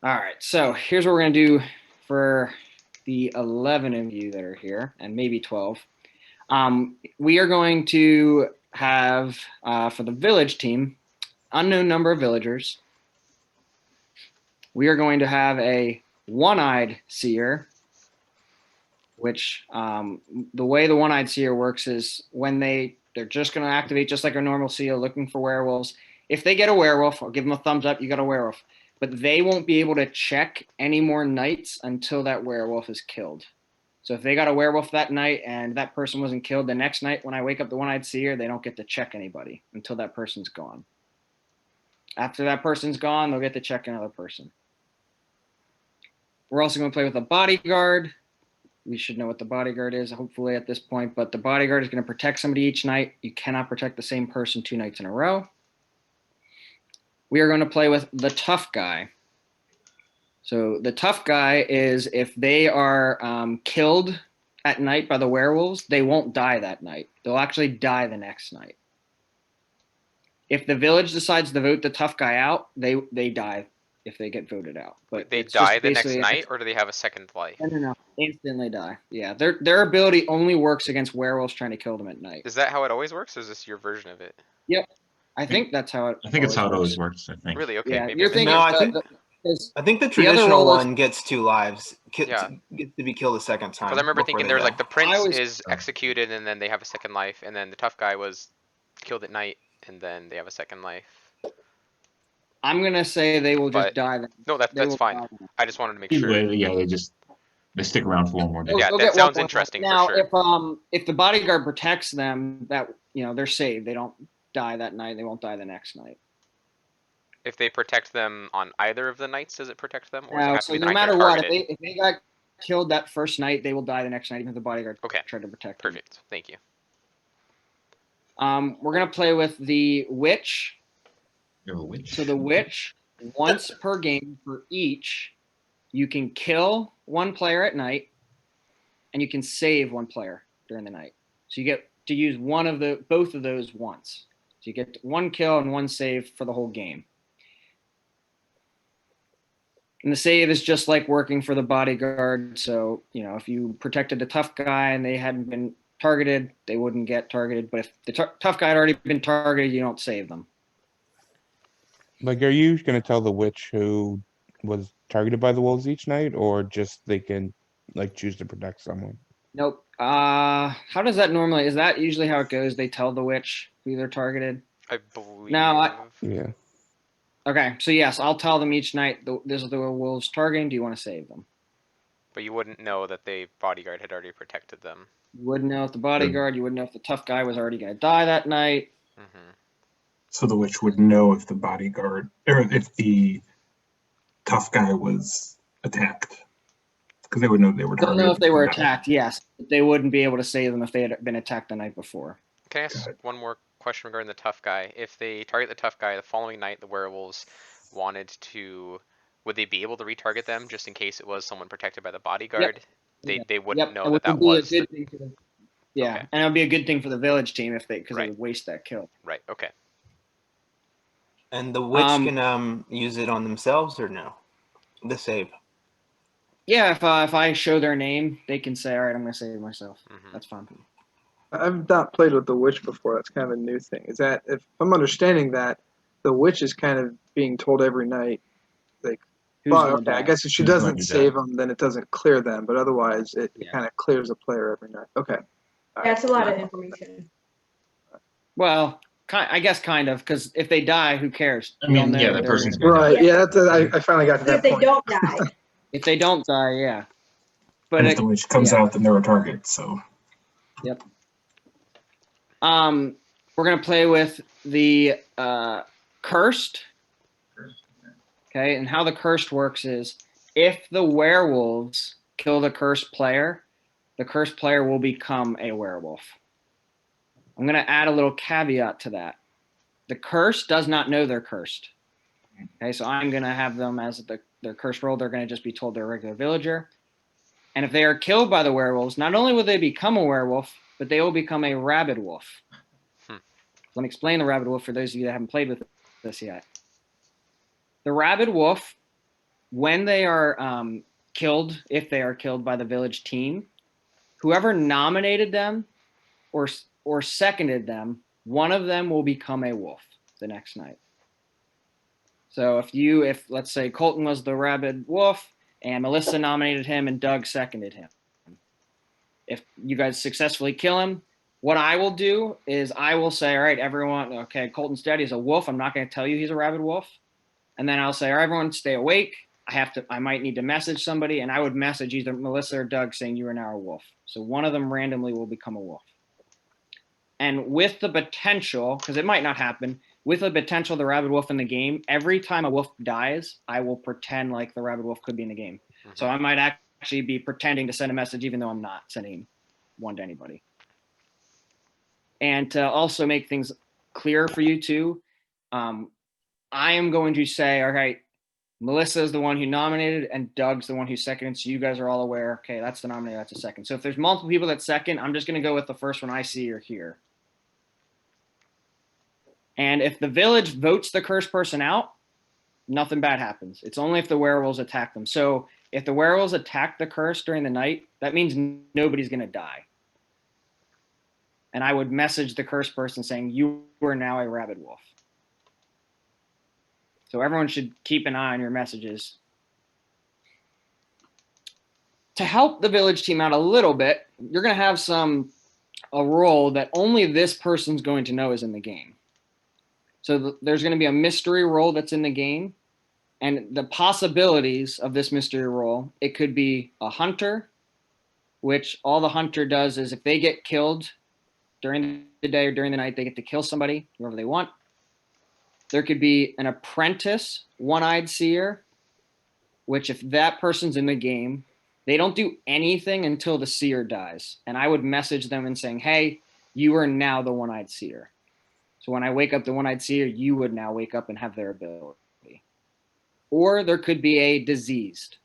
All right, so here's what we're going to do for the 11 of you that are here, and maybe 12. We are going to have, for the village team, unknown number of villagers. We are going to have a one-eyed seer, which the way the one-eyed seer works is when they're just going to activate just like a normal seer looking for werewolves. If they get a werewolf, I'll give them a thumbs up, you got a werewolf. But they won't be able to check any more nights until that werewolf is killed. So if they got a werewolf that night and that person wasn't killed, the next night when I wake up the one-eyed seer, they don't get to check anybody until that person's gone. After that person's gone, they'll get to check another person. We're also going to play with a bodyguard. We should know what the bodyguard is, hopefully, at this point. But the bodyguard is going to protect somebody each night. You cannot protect the same person 2 nights in a row. We are going to play with the tough guy. So the tough guy is if they are killed at night by the werewolves, they won't die that night. They'll actually die the next night. If the village decides to vote the tough guy out, they die if they get voted out. But they die the next night, or do they have a second life? No. Instantly die. Yeah, their ability only works against werewolves trying to kill them at night. Is that how it always works, or is this your version of it? Yep. I think that's how it I think it's how it always works, I think. Really? Okay. Yeah, maybe you're thinking. No, I think the traditional one gets 2 lives. Yeah. Gets to be killed a second time. Because I remember thinking there's like the prince is Oh. executed and then they have a second life, and then the tough guy was killed at night and then they have a second life. I'm gonna say they will just die. No, that's fine. I just wanted to make sure. Yeah, they stick around for one more day. Yeah, that sounds interesting now, for sure. If the bodyguard protects them, that they're saved. They don't die that night. They won't die the next night. If they protect them on either of the nights, does it protect them? Or No, so no matter what, if they got killed that first night, they will die the next night, even if the bodyguard tried to protect them. Perfect. Thank you. We're gonna play with the witch. You're a witch. So the witch, once per game for each, you can kill one player at night, and you can save one player during the night. So you get to use both of those once. So you get 1 kill and 1 save for the whole game. And the save is just like working for the bodyguard. So, if you protected the tough guy and they hadn't been targeted, they wouldn't get targeted. But if the tough guy had already been targeted, you don't save them. Like, are you going to tell the witch who was targeted by the wolves each night, or just they can, choose to protect someone? Nope. How does that normally? Is that usually how it goes? They tell the witch who they're targeted? I believe. Yeah. Okay, so yes, I'll tell them each night, this is the wolves targeting, do you want to save them? But you wouldn't know that the bodyguard had already protected them. You wouldn't know if the bodyguard, you wouldn't know if the tough guy was already going to die that night. Mm-hmm. So the witch would know if the bodyguard, or if the tough guy was attacked. Because they would know they were targeted. Don't know if they were attacked, yes. But they wouldn't be able to save them if they had been attacked the night before. Can I ask one more question regarding the tough guy? If they target the tough guy the following night, the werewolves wanted to, would they be able to retarget them just in case it was someone protected by the bodyguard? Yep. They wouldn't know that was. And it would be a good thing for the village team because they would waste that kill. Right. Okay. And the witch can use it on themselves or no? The save. Yeah, if I show their name, they can say, "All right, I'm going to save myself." Mm-hmm. That's fine. I've not played with the witch before. That's kind of a new thing. Is that if I'm understanding that the witch is kind of being told every night, like, well, okay, I guess if she doesn't save them, then it doesn't clear them. But otherwise, it kind of clears a player every night. Okay. That's a lot of information. Well, I guess kind of, because if they die, who cares? I mean, yeah, that person's right. Yeah, I finally got to that point. If they don't die. If they don't die, yeah. But if the witch comes out, then they're a target. So. Yep. We're gonna play with the cursed. Okay, and how the cursed works is if the werewolves kill the cursed player will become a werewolf. I'm gonna add a little caveat to that. The cursed does not know they're cursed. Okay, so I'm gonna have them as their cursed role. They're gonna just be told they're a regular villager. And if they are killed by the werewolves, not only will they become a werewolf, but they will become a rabid wolf. Let me explain the rabid wolf for those of you that haven't played with this yet. The rabid wolf when they are killed, if they are killed by the village team, whoever nominated them or seconded them, one of them will become a wolf the next night. So if let's say Colton was the rabid wolf and Melissa nominated him and Doug seconded him, if you guys successfully kill him, what I will do is I will say, all right, everyone, okay, Colton's dead. He's a wolf. I'm not going to tell you he's a rabid wolf. And then I'll say, all right, everyone stay awake. I might need to message somebody, and I would message either Melissa or Doug saying you are now a wolf. So one of them randomly will become a wolf. And with the potential, because it might not happen, with the potential of the rabid wolf in the game, every time a wolf dies, I will pretend like the rabid wolf could be in the game. Mm-hmm. So I might actually be pretending to send a message even though I'm not sending one to anybody. And to also make things clear for you too, I am going to say, all right, Melissa is the one who nominated and Doug's the one who seconded. So you guys are all aware, okay, that's the nominator, that's a second. So if there's multiple people that second, I'm just going to go with the first one I see or hear. And if the village votes the cursed person out, nothing bad happens. It's only if the werewolves attack them. So if the werewolves attack the curse during the night, that means nobody's going to die. And I would message the cursed person saying, you are now a rabid wolf. So everyone should keep an eye on your messages. To help the village team out a little bit, you're going to have a role that only this person's going to know is in the game. So there's going to be a mystery role that's in the game. And the possibilities of this mystery role, it could be a hunter, which all the hunter does is if they get killed during the day or during the night, they get to kill somebody, whoever they want. There could be an apprentice, one-eyed seer, which if that person's in the game, they don't do anything until the seer dies. And I would message them and saying, hey, you are now the one-eyed seer. So when I wake up the one-eyed seer, you would now wake up and have their ability. Or there could be a diseased.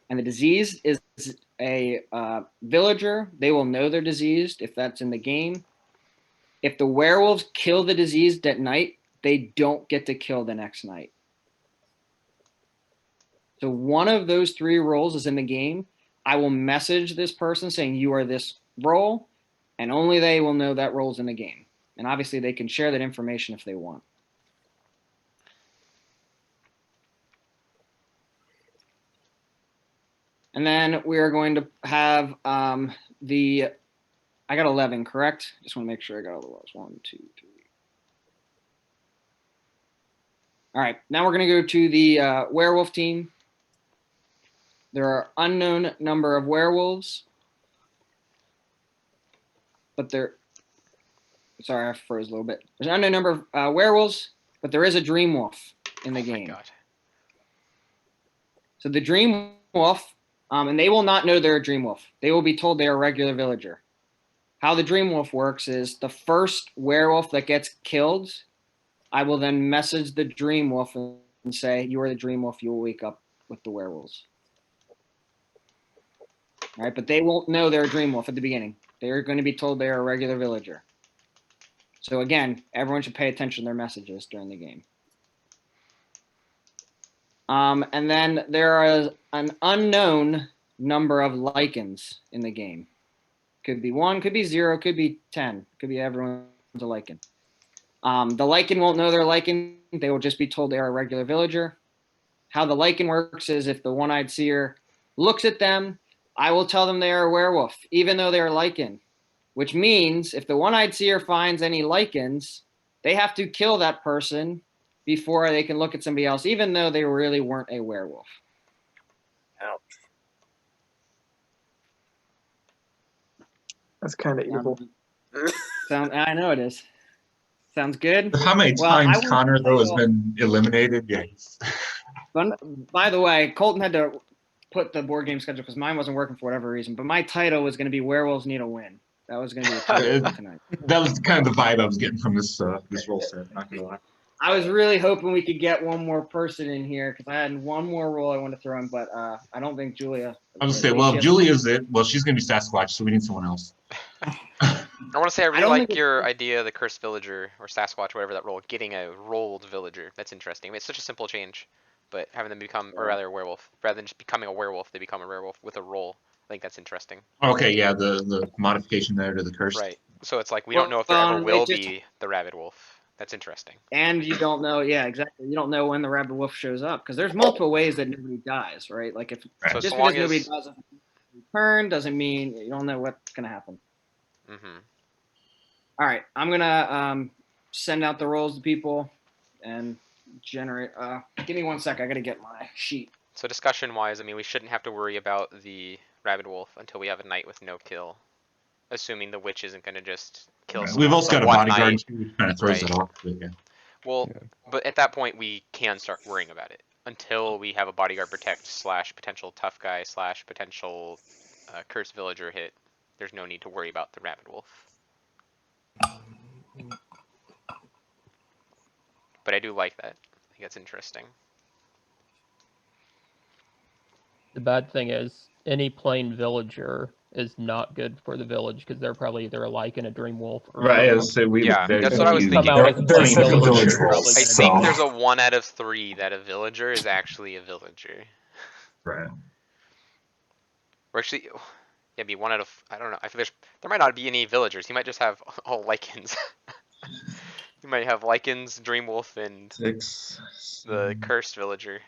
And the diseased is a villager. They will know they're diseased if that's in the game. If the werewolves kill the diseased at night, they don't get to kill the next night. So one of those three roles is in the game. I will message this person saying you are this role, and only they will know that role's in the game. And obviously they can share that information if they want. And then we are going to have I got 11, correct? Just want to make sure I got all the roles. 1, 2, 3. All right, now we're going to go to the werewolf team. There are unknown number of werewolves, but sorry, I froze a little bit. There's an unknown number of werewolves, but there is a Dreamwolf in the game. Oh my God. So the Dreamwolf, and they will not know they're a Dreamwolf. They will be told they're a regular villager. How the Dreamwolf works is the first werewolf that gets killed, I will then message the Dreamwolf and say, you are the Dreamwolf, you will wake up with the werewolves. All right, but they won't know they're a Dreamwolf at the beginning. They're going to be told they're a regular villager. So again, everyone should pay attention to their messages during the game. And then there is an unknown number of Lycans in the game. Could be 1, could be 0, could be 10, could be everyone's a Lycan. The Lycan won't know they're Lycan. They will just be told they're a regular villager. How the Lycan works is if the one-eyed seer looks at them, I will tell them they are a werewolf, even though they are Lycan. Which means if the one-eyed seer finds any Lycans, they have to kill that person before they can look at somebody else, even though they really weren't a werewolf. Ouch. That's kind of evil. I know it is. Sounds good. How many times Connor though has been eliminated? Yeah. By the way, Colton had to put the board game schedule because mine wasn't working for whatever reason. But my title was going to be "Werewolves Need a Win." That was going to be the title tonight. That was kind of the vibe I was getting from this role set. Not gonna lie. I was really hoping we could get one more person in here because I had one more role I wanted to throw in, but I don't think Julia. I was gonna say, well, if Julia's it, well, she's gonna be Sasquatch, so we need someone else. I want to say I really like your idea of the cursed villager or Sasquatch, whatever that role, getting a rolled villager. That's interesting. I mean, it's such a simple change. but having them become, or rather a werewolf, rather than just becoming a werewolf, they become a werewolf with a role. I think that's interesting. Okay, yeah, the modification there to the curse. Right. So it's like we don't know if there ever it will just- be the rabid wolf. That's interesting. And you don't know, yeah, exactly. You don't know when the rabid wolf shows up because there's multiple ways that nobody dies, right? Like if So just so long because nobody as dies return doesn't mean you don't know what's gonna happen. All right, I'm gonna send out the roles to people and generate. Give me 1 sec. I gotta get my sheet. So discussion-wise, I mean, we shouldn't have to worry about the rabid wolf until we have a night with no kill, assuming the witch isn't going to just kill someone. We've also the got a one bodyguard night. too, which kind of throws Right. that off. But yeah. Well, Yeah. but at that point, we can start worrying about it. Until we have a bodyguard protect / potential tough guy / potential cursed villager hit, there's no need to worry about the rabid wolf. But I do like that. I think that's interesting. The bad thing is any plain villager is not good for the village because they're probably either a Lycan, a Dreamwolf, or Right. So we Yeah, very that's what I was confused. thinking. Come out as They're plain second villager, village you're probably roles, I gonna think so- there's a 1 out of 3 that a villager is actually a villager. Right. Or actually, yeah, it'd be 1 out of, I don't know. I feel there might not be any villagers. He might just have all Lycans. You might have Lycans, Dreamwolf, and 6. the cursed villager.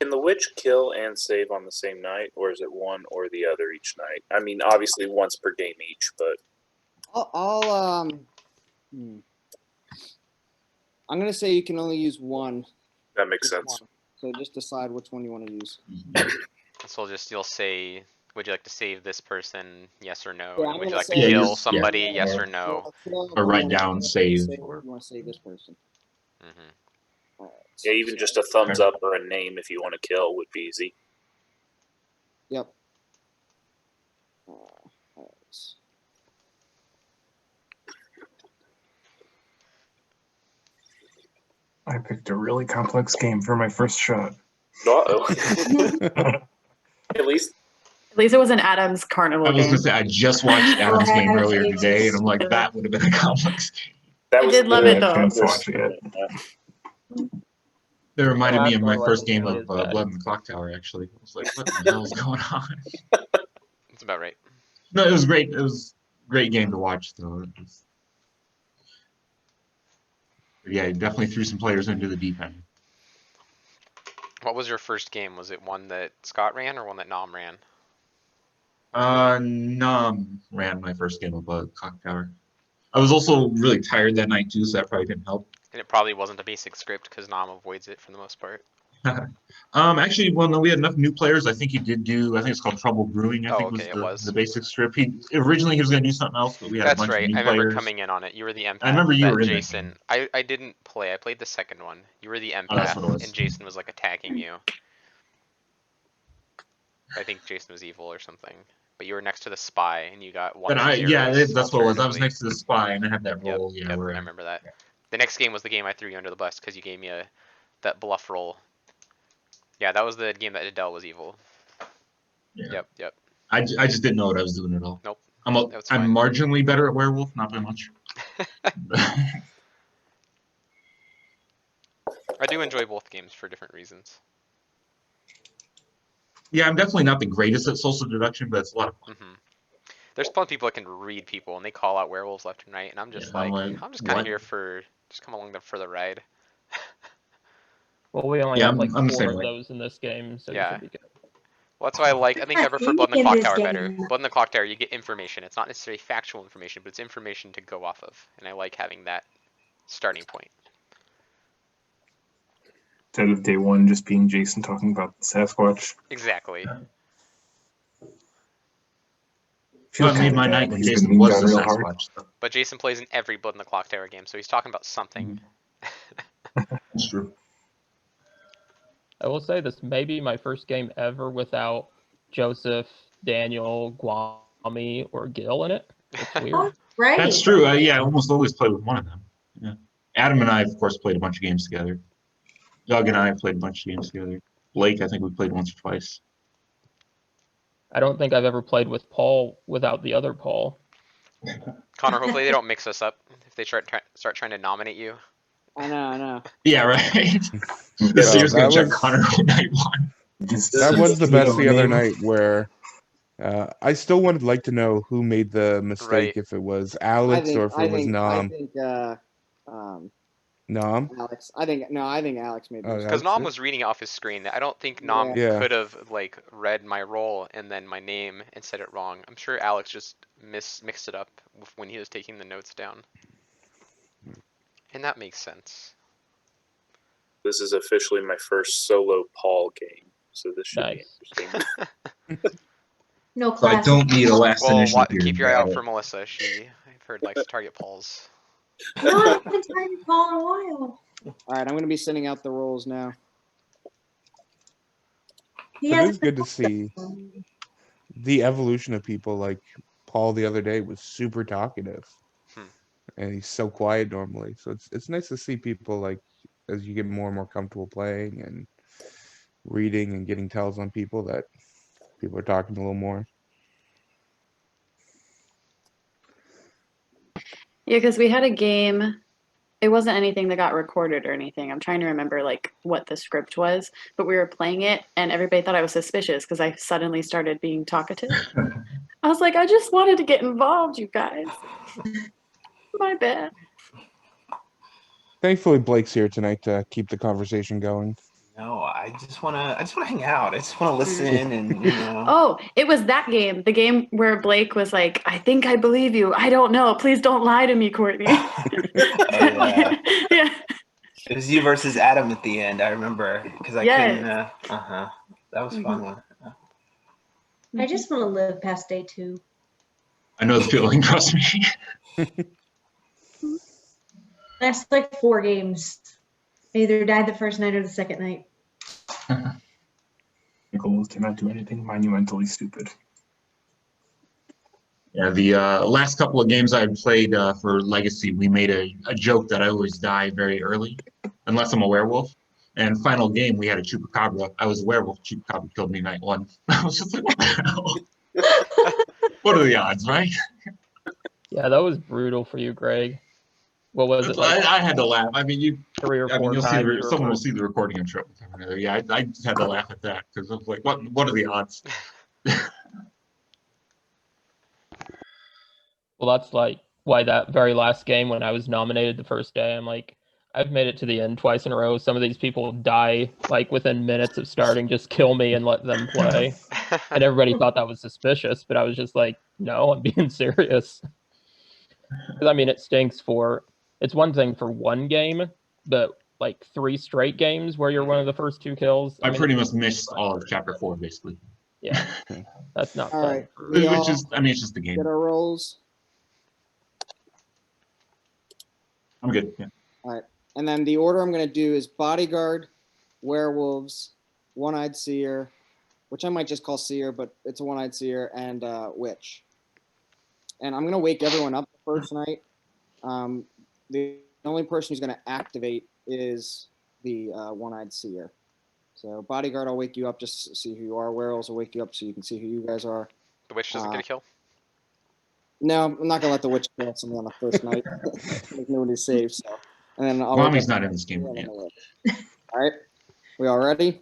Can the witch kill and save on the same night, or is it one or the other each night? I mean, obviously once per game each, but I'm gonna say you can only use one. that makes Just sense. one. So just decide which one you want to use. So you'll say, would you like to save this person? Yes or no? Yeah, And I'm would you gonna like to say- Yeah, kill just- yeah. somebody? Yes or no? Or write down save. You want to save this person. Hmm. All right. Yeah, even just a thumbs up or a name if you want to kill would be easy. Yep. All right. I picked a really complex game for my first shot. Uh-oh. At least At least it was an Adams Carnival I was game. gonna say I just watched Adam's game earlier today, and I'm like, that would have been a complex game. that I was did love it, though. Can't watch it. That reminded me of my Actually, first like, game it of is bad. Blood in the Clock Tower. Actually, I was like, what the hell is going on? That's about right. No, it was great. It was a great game to watch, though. Yeah, it definitely threw some players into the deep end. What was your first game? Was it one that Scott ran or one that Nom ran? Nom ran my first game of Clock Tower. I was also really tired that night too, so that probably didn't help. And it probably wasn't a basic script because Nom avoids it for the most part. Actually, well, no, we had enough new players. I think he did do. I think it's called Trouble Brewing. I Oh, think okay, it was. the basic script. Originally he was going to do something else, but we had a That's bunch right. of new I remember players. coming in on it. You were the empath. I remember you that were in that Jason. I didn't play. I played the second one. You were the Oh, that's what it empath, was. and Jason was like attacking you. I think Jason was evil or something. But you were next to the spy, and you got 1 But or 0s that's what it was. I was alternatively. next to the spy, and I had that Yep, role. Yeah, yep, where I remember that. The next game was the game I threw you under the bus because you gave me that bluff roll. Yeah, that was the game that Adele was evil. Yeah. Yep. I just didn't know what I was doing at all. Nope. I'm That's I'm fine. marginally better at Werewolf, not by much. I do enjoy both games for different reasons. Yeah, I'm definitely not the greatest at social deduction, but it's a lot of fun. There's plenty of people that can read people, and they call out werewolves left and right, and I'm just Yeah, I'm like, like, I'm just kind of what? here for, just come along for the ride. Well, we only Yeah, have like I'm the 4 same of way. those in this game, so you Yeah. should be good. Well, that's why I think I prefer Blood in the Clock Tower better. Blood in the Clock Tower, you get information. It's not necessarily factual information, but it's information to go off of, and I like having that starting point. Instead of day one just being Jason talking about the Sasquatch. Exactly. What made my night when Jason was the Sasquatch. But Jason plays in every Blood in the Clock Tower game, so he's talking about something. That's true. I will say this may be my first game ever without Joseph, Daniel, Guami, or Gil in it. It's weird. Oh, right. That's true. Yeah, I almost always play with one of them. Yeah. Adam and I, of course, played a bunch of games together. Doug and I have played a bunch of games together. Blake, I think we played once or twice. I don't think I've ever played with Paul without the other Paul. Connor, hopefully they don't mix us up if they start trying to nominate you. I know. Yeah, right. The Well, Seer's gonna that check was- Connor on night one. That was the best the other night where I still would like to know who made the mistake, Right. if it was Alex or if it was I Nom. think Nom? Alex. I think Alex made the Oh, mistake. Because Alex Nom did? was reading off his screen. I don't think Nom Yeah. could have like read my role and then my name and said it wrong. I'm sure Alex just mixed it up when he was taking the notes down. And that makes sense. This is officially my first solo Paul game, so this should Nice. be interesting. No So I class. don't need a last Well, initiative here. keep your eye out Got for it. Melissa. I've heard, likes to target Pauls. No, I haven't tried Paul in a while. All right, I'm going to be sending out the rules now. He It has is good to see the evolution of people. Like Paul the other day was super talkative, and he's so quiet normally. So it's nice to see people, like, as you get more and more comfortable playing and reading and getting tells on people, that people are talking a little more. Yeah, because we had a game. It wasn't anything that got recorded or anything. I'm trying to remember like what the script was, but we were playing it and everybody thought I was suspicious because I suddenly started being talkative. I was like, I just wanted to get involved, you guys. My bad. Thankfully, Blake's here tonight to keep the conversation going. No, I just wanna hang out. I just wanna listen and Oh, it was that game. The game where Blake was like, I think I believe you. I don't know. Please don't lie to me, Courtney. yeah. Yeah. It was you versus Adam at the end. I remember because I couldn't. That was a fun one. I just want to live past day 2. I know the feeling. Trust me. Last like 4 games. I either died the first night or the second night. Goals cannot do anything monumentally stupid. Yeah, the last couple of games I've played for Legacy, we made a joke that I always die very early, unless I'm a werewolf. And final game, we had a chupacabra. I was a werewolf. Chupacabra killed me night 1. I was just like, what the hell? What are the odds, right? Yeah, that was brutal for you, Greg. What was it like? I had to laugh. I mean, 3 or 4 you'll see times. someone will see the recording. I'm sure. Yeah, I just had to laugh at that because I was like, what are the odds? Well, that's like why that very last game when I was nominated the first day, I'm like, I've made it to the end twice in a row. Some of these people die like within minutes of starting, just kill me and let them play. And everybody thought that was suspicious, but I was just like, no, I'm being serious. Because I mean, it stinks it's one thing for one game, but like 3 straight games where you're one of the first 2 kills. I pretty much missed all of Chapter 4, basically. Yeah, that's not All fun. right. Which is, I mean, it's just the game. Get our rolls. I'm good. Yeah. All right. And then the order I'm going to do is Bodyguard, Werewolves, One-Eyed Seer, which I might just call Seer, but it's a One-Eyed Seer, and Witch. And I'm going to wake everyone up the first night. The only person who's going to activate is the One-Eyed Seer. So Bodyguard, I'll wake you up just to see who you are. Werewolves will wake you up so you can see who you guys are. The witch doesn't get a kill? No, I'm not going to let the Witch kill somebody on the first night. Make nobody safe. So. And then I'll Mommy's not in this game. Yeah. All right. We all ready?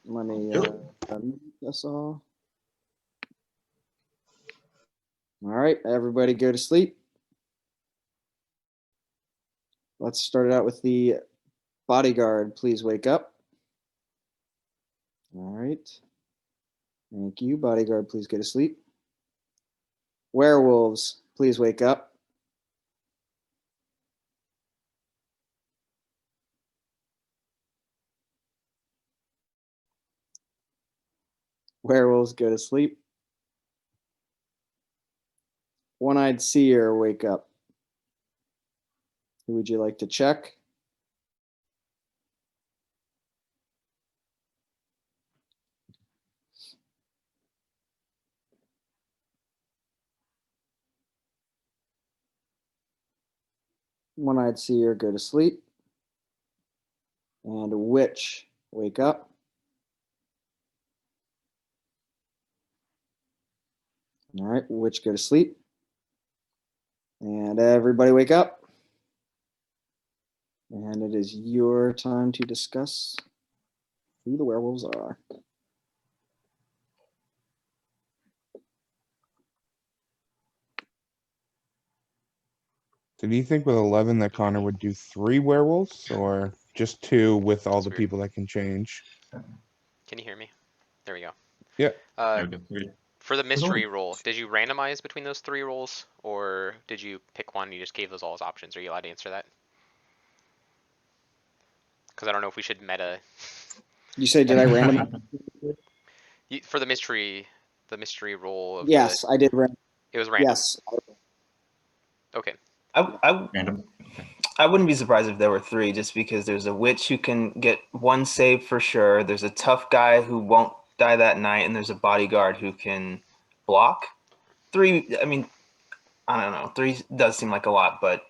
Let me mute this all. All right. Everybody go to sleep. Let's start it out with the Bodyguard. Please wake up. All right. Thank you. Bodyguard, please go to sleep. Werewolves, please wake up. Werewolves, go to sleep. One-Eyed Seer, wake up. Who would you like to check? One-Eyed Seer, go to sleep. And Witch, wake up. All right, Witch, go to sleep. And everybody wake up. And it is your time to discuss who the werewolves are. Did you think with 11 that Connor would do 3 werewolves or just 2 with all That's the weird. people that can change? Can you hear me? There we go. Yeah. For the mystery roll, did you randomize between those 3 rolls, or did you pick one and you just gave those all as options? Are you allowed to answer that? Because I don't know if we should meta. You say, did I randomize? For the mystery roll of Yes, I did. It was random. Yes. Okay. Random. I wouldn't be surprised if there were 3, just because there's a witch who can get 1 save for sure. There's a tough guy who won't die that night, and there's a bodyguard who can block. 3, I mean, I don't know. 3 does seem like a lot, but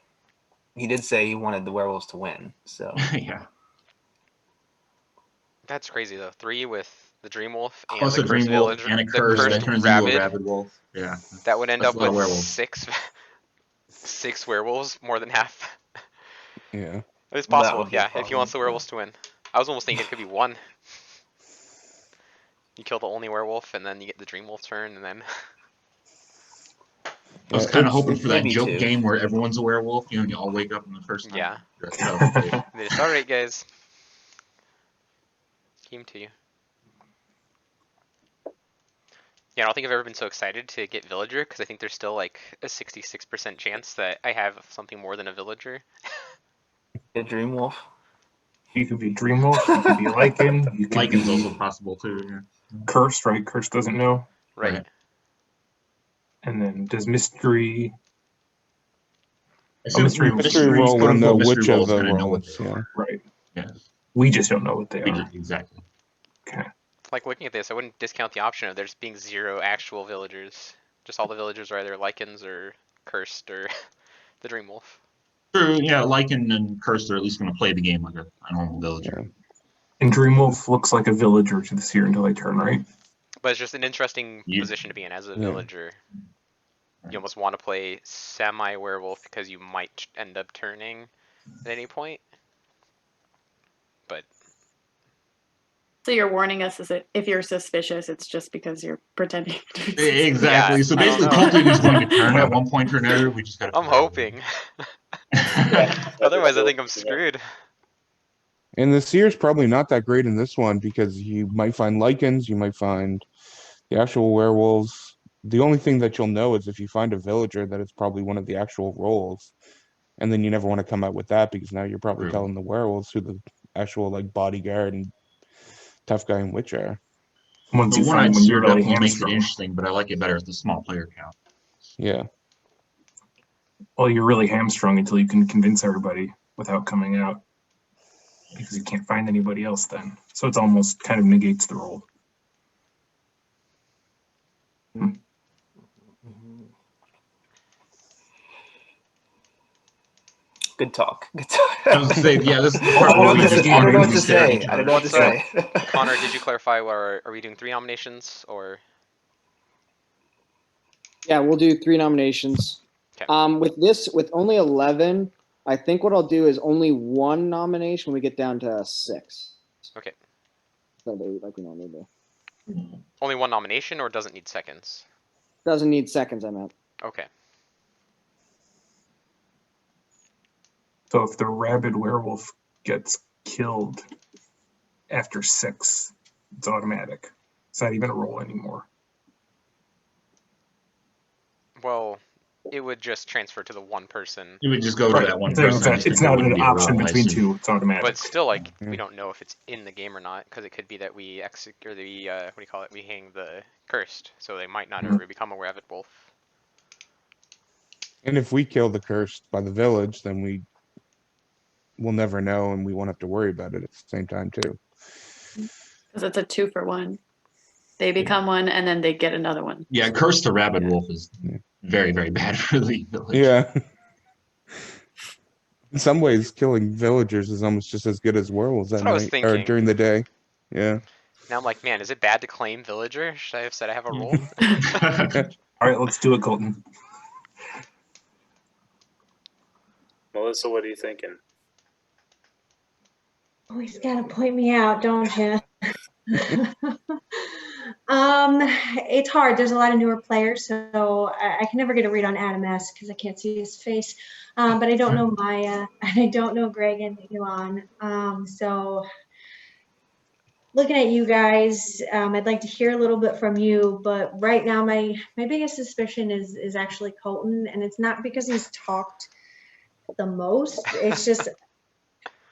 he did say he wanted the werewolves to win. So Yeah. That's crazy though. 3 with the Dreamwolf and Plus the a cursed Dreamwolf villager, and a the curse that cursed turns into a rabid. rabid wolf. Yeah. That would end That's up a lot of with werewolves. 6 werewolves, more than half. Yeah. It's Well, that possible, would be a yeah, if he problem, wants the werewolves to win. I was almost thinking it could be 1. You kill the only werewolf, and then you get the Dreamwolf turn, and then... I was kind of it's- hoping for that maybe joke 2. game where everyone's a werewolf, you know, and you all wake up in the first night. Yeah. That would be great. They just, alright guys. Came to you. Yeah, I don't think I've ever been so excited to get Villager, because I think there's still like a 66% chance that I have something more than a Villager. A Dreamwolf. You could be Dreamwolf, you could be Lycan, you could Lycan's be also possible too. Yeah. Cursed, right? Cursed doesn't know. Right. And then does Mystery... Mystery roll will know which of the gonna know what rolls, they are. Right. Yeah. We just don't know what they are. Exactly. Okay. Like looking at this, I wouldn't discount the option of there just being 0 actual villagers. Just all the villagers are either Lycans or Cursed or the Dreamwolf. True, yeah, Lycan and Cursed are at least going to play the game like a normal villager. And Dreamwolf looks like a villager to the seer until they turn, right? But it's just an interesting position to be in as a villager. You almost want to play semi-werewolf because you might end up turning at any point. But So you're warning us if you're suspicious, it's just because you're pretending to be Exactly. Yeah, so I don't basically, know. Cult is going to turn at one point or another. We just got to. I'm hoping. Otherwise, I think I'm screwed. And the Seer's probably not that great in this one because you might find Lycans, you might find the actual werewolves. The only thing that you'll know is if you find a villager that it's probably one of the actual roles. And then you never want to come out with that because now you're probably telling the werewolves who the actual like bodyguard and tough guy and witch are. Once you The find one-eyed when seer you're really definitely makes it hamstrung. interesting, but I like it better at the small player count. Yeah. Well, you're really hamstrung until you can convince everybody without coming out. Because you can't find anybody else then. So it's almost kind of negates the role. Good talk. Good talk. I was gonna say, yeah, this is the I part where we don't just know what crazy to stare at say. each I other. don't know what to say. Connor, did you clarify? Are we doing 3 nominations or? Yeah, we'll do 3 nominations. Okay. With only 11, I think what I'll do is only 1 nomination when we get down to 6. Okay. So like we normally do. Only 1 nomination, or doesn't need seconds? Doesn't need seconds, I meant. Okay. So if the rabid werewolf gets killed after 6, it's automatic. It's not even a roll anymore. Well, it would just transfer to the one person. You would just go to that one It's person. not an option between 2. It's automatic. But still, like, we don't know if it's in the game or not, because it could be that we execute, or the what do you call it? We hang the cursed, so they might not ever become a rabid wolf. And if we kill the cursed by the village, then we'll never know and we won't have to worry about it at the same time too. Because it's a 2 for 1. They become one and then they get another one. Yeah, Curse the Rabid Wolf is very, very bad for the village. Yeah. In some ways, killing villagers is almost just as good as werewolves at That's what I was night thinking. or during the day. Yeah. Now I'm like, man, is it bad to claim villager? Should I have said I have a role? All right, let's do it, Colton. Melissa, what are you thinking? Always gotta point me out, don't you? It's hard. There's a lot of newer players, so I can never get a read on Adam S because I can't see his face. But I don't know Maya, and I don't know Greg and Elon. So looking at you guys, I'd like to hear a little bit from you. But right now, my biggest suspicion is actually Colton, and it's not because he's talked the most. It's just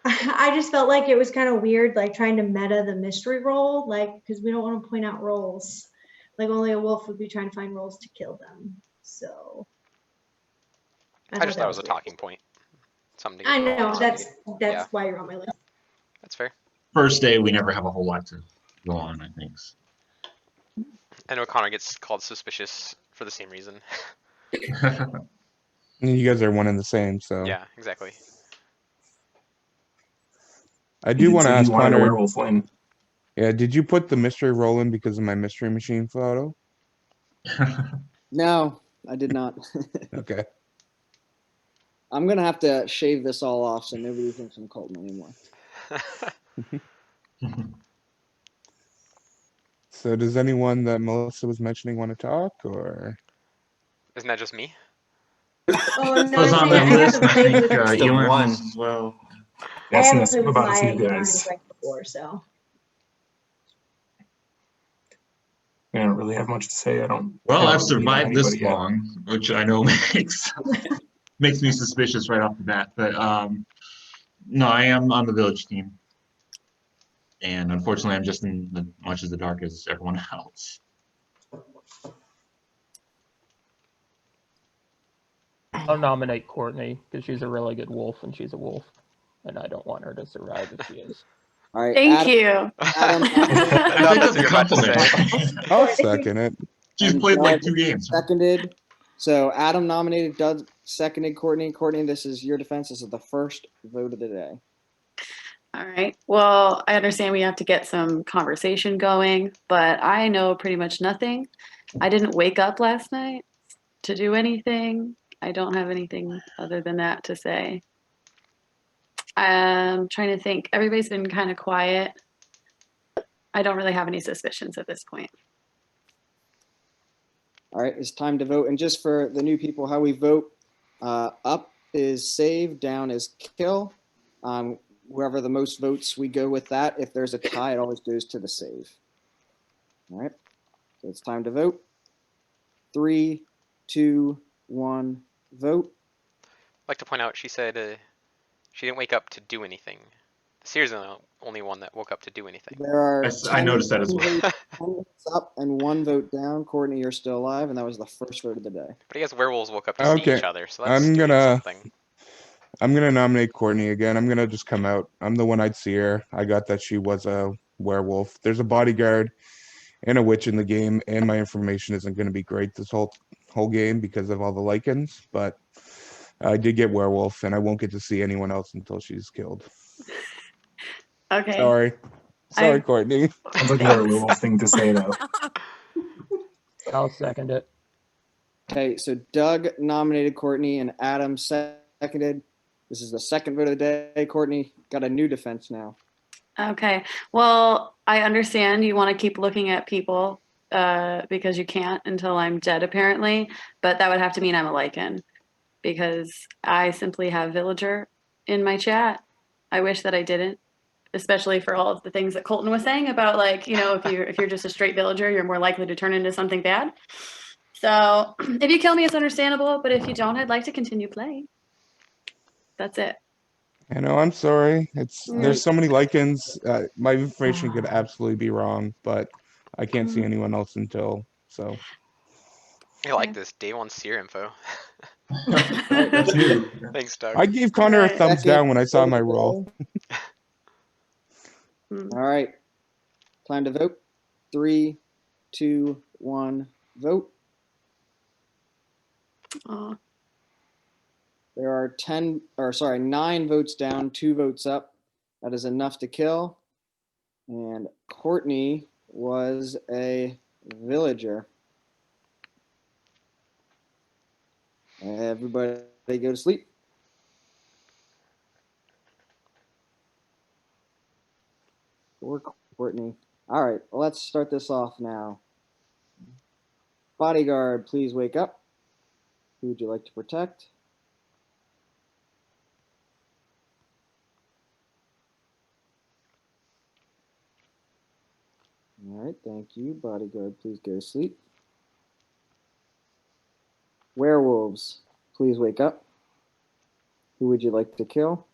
I just felt like it was kind of weird, like trying to meta the mystery role, like because we don't want to point out roles. Like only a wolf would be trying to find roles to kill them. So I just thought it was a weird. talking point. Something to I throw on know there. that's Yeah. why you're on my list. That's fair. First day, we never have a whole lot to go on, I think. I know Connor gets called suspicious for the same reason. You guys are one and the same, so. Yeah, exactly. I do want to ask He wanted a Connor. werewolf win. Yeah, did you put the mystery roll in because of my mystery machine photo? No, I did not. Okay. I'm gonna have to shave this all off so nobody thinks I'm Colton anymore. So does anyone that Melissa was mentioning want to talk, or? Isn't that just me? Oh no, was I'm on saying the I list. haven't I played think with Ewan one. was as well. I Yes, haven't played with about to my see you guys. Greg before, so. I don't really have much to say. I don't. Well, have I've a read on survived this anybody yet. long, which I know makes me suspicious right off the bat. But no, I am on the village team, and unfortunately, I'm just in much as the dark as everyone else. I'll nominate Courtney because she's a really good wolf and she's a wolf, and I don't want her to survive if she is. All right. Thank Adam, you. Adam, I thought that's what you're about to say. I'll second it. She's and played like Doug 2 games. seconded. So Adam nominated, Doug seconded Courtney. Courtney, this is your defense. This is the first vote of the day. All right. Well, I understand we have to get some conversation going, but I know pretty much nothing. I didn't wake up last night to do anything. I don't have anything other than that to say. I'm trying to think. Everybody's been kind of quiet. I don't really have any suspicions at this point. All right, it's time to vote. And just for the new people, how we vote, up is save, down is kill. Whoever the most votes, we go with that. If there's a tie, it always goes to the save. All right, so it's time to vote. 3, 2, 1, vote. I'd like to point out she said she didn't wake up to do anything. Seer's the only one that woke up to do anything. There are I noticed that as well. 10 votes up and 1 vote down. Courtney, you're still alive, and that was the first vote of the day. But I guess werewolves woke up to see Okay, each other, so that's I'm doing gonna something. nominate Courtney again. I'm gonna just come out. I'm the one Eyed Seer. I got that she was a werewolf. There's a bodyguard and a witch in the game, and my information isn't gonna be great this whole game because of all the Lycans, but I did get werewolf, and I won't get to see anyone else until she's killed. Okay. Sorry, Courtney. Sounds like a werewolf thing to say, though. I'll second it. Okay, so Doug nominated Courtney and Adam seconded. This is the second vote of the day. Courtney got a new defense now. Okay. Well, I understand you want to keep looking at people because you can't until I'm dead, apparently. But that would have to mean I'm a Lycan because I simply have villager in my chat. I wish that I didn't, especially for all of the things that Colton was saying about, like, you know, if you're just a straight villager, you're more likely to turn into something bad. So if you kill me, it's understandable. But if you don't, I'd like to continue playing. That's it. I know, I'm sorry. There's so many Lycans. My information could absolutely be wrong, but I can't see anyone else until so. I like this day 1 Seer info. That's new. Thanks, Doug. I gave Connor a thumbs down when I saw my roll. All right, time to vote. 3, 2, 1, vote. Oh. There are 9 votes down, 2 votes up. That is enough to kill. And Courtney was a villager. Everybody go to sleep. Poor Courtney. All right, let's start this off now. Bodyguard, please wake up. Who would you like to protect? All right, thank you. Bodyguard, please go to sleep. Werewolves, please wake up. Who would you like to kill?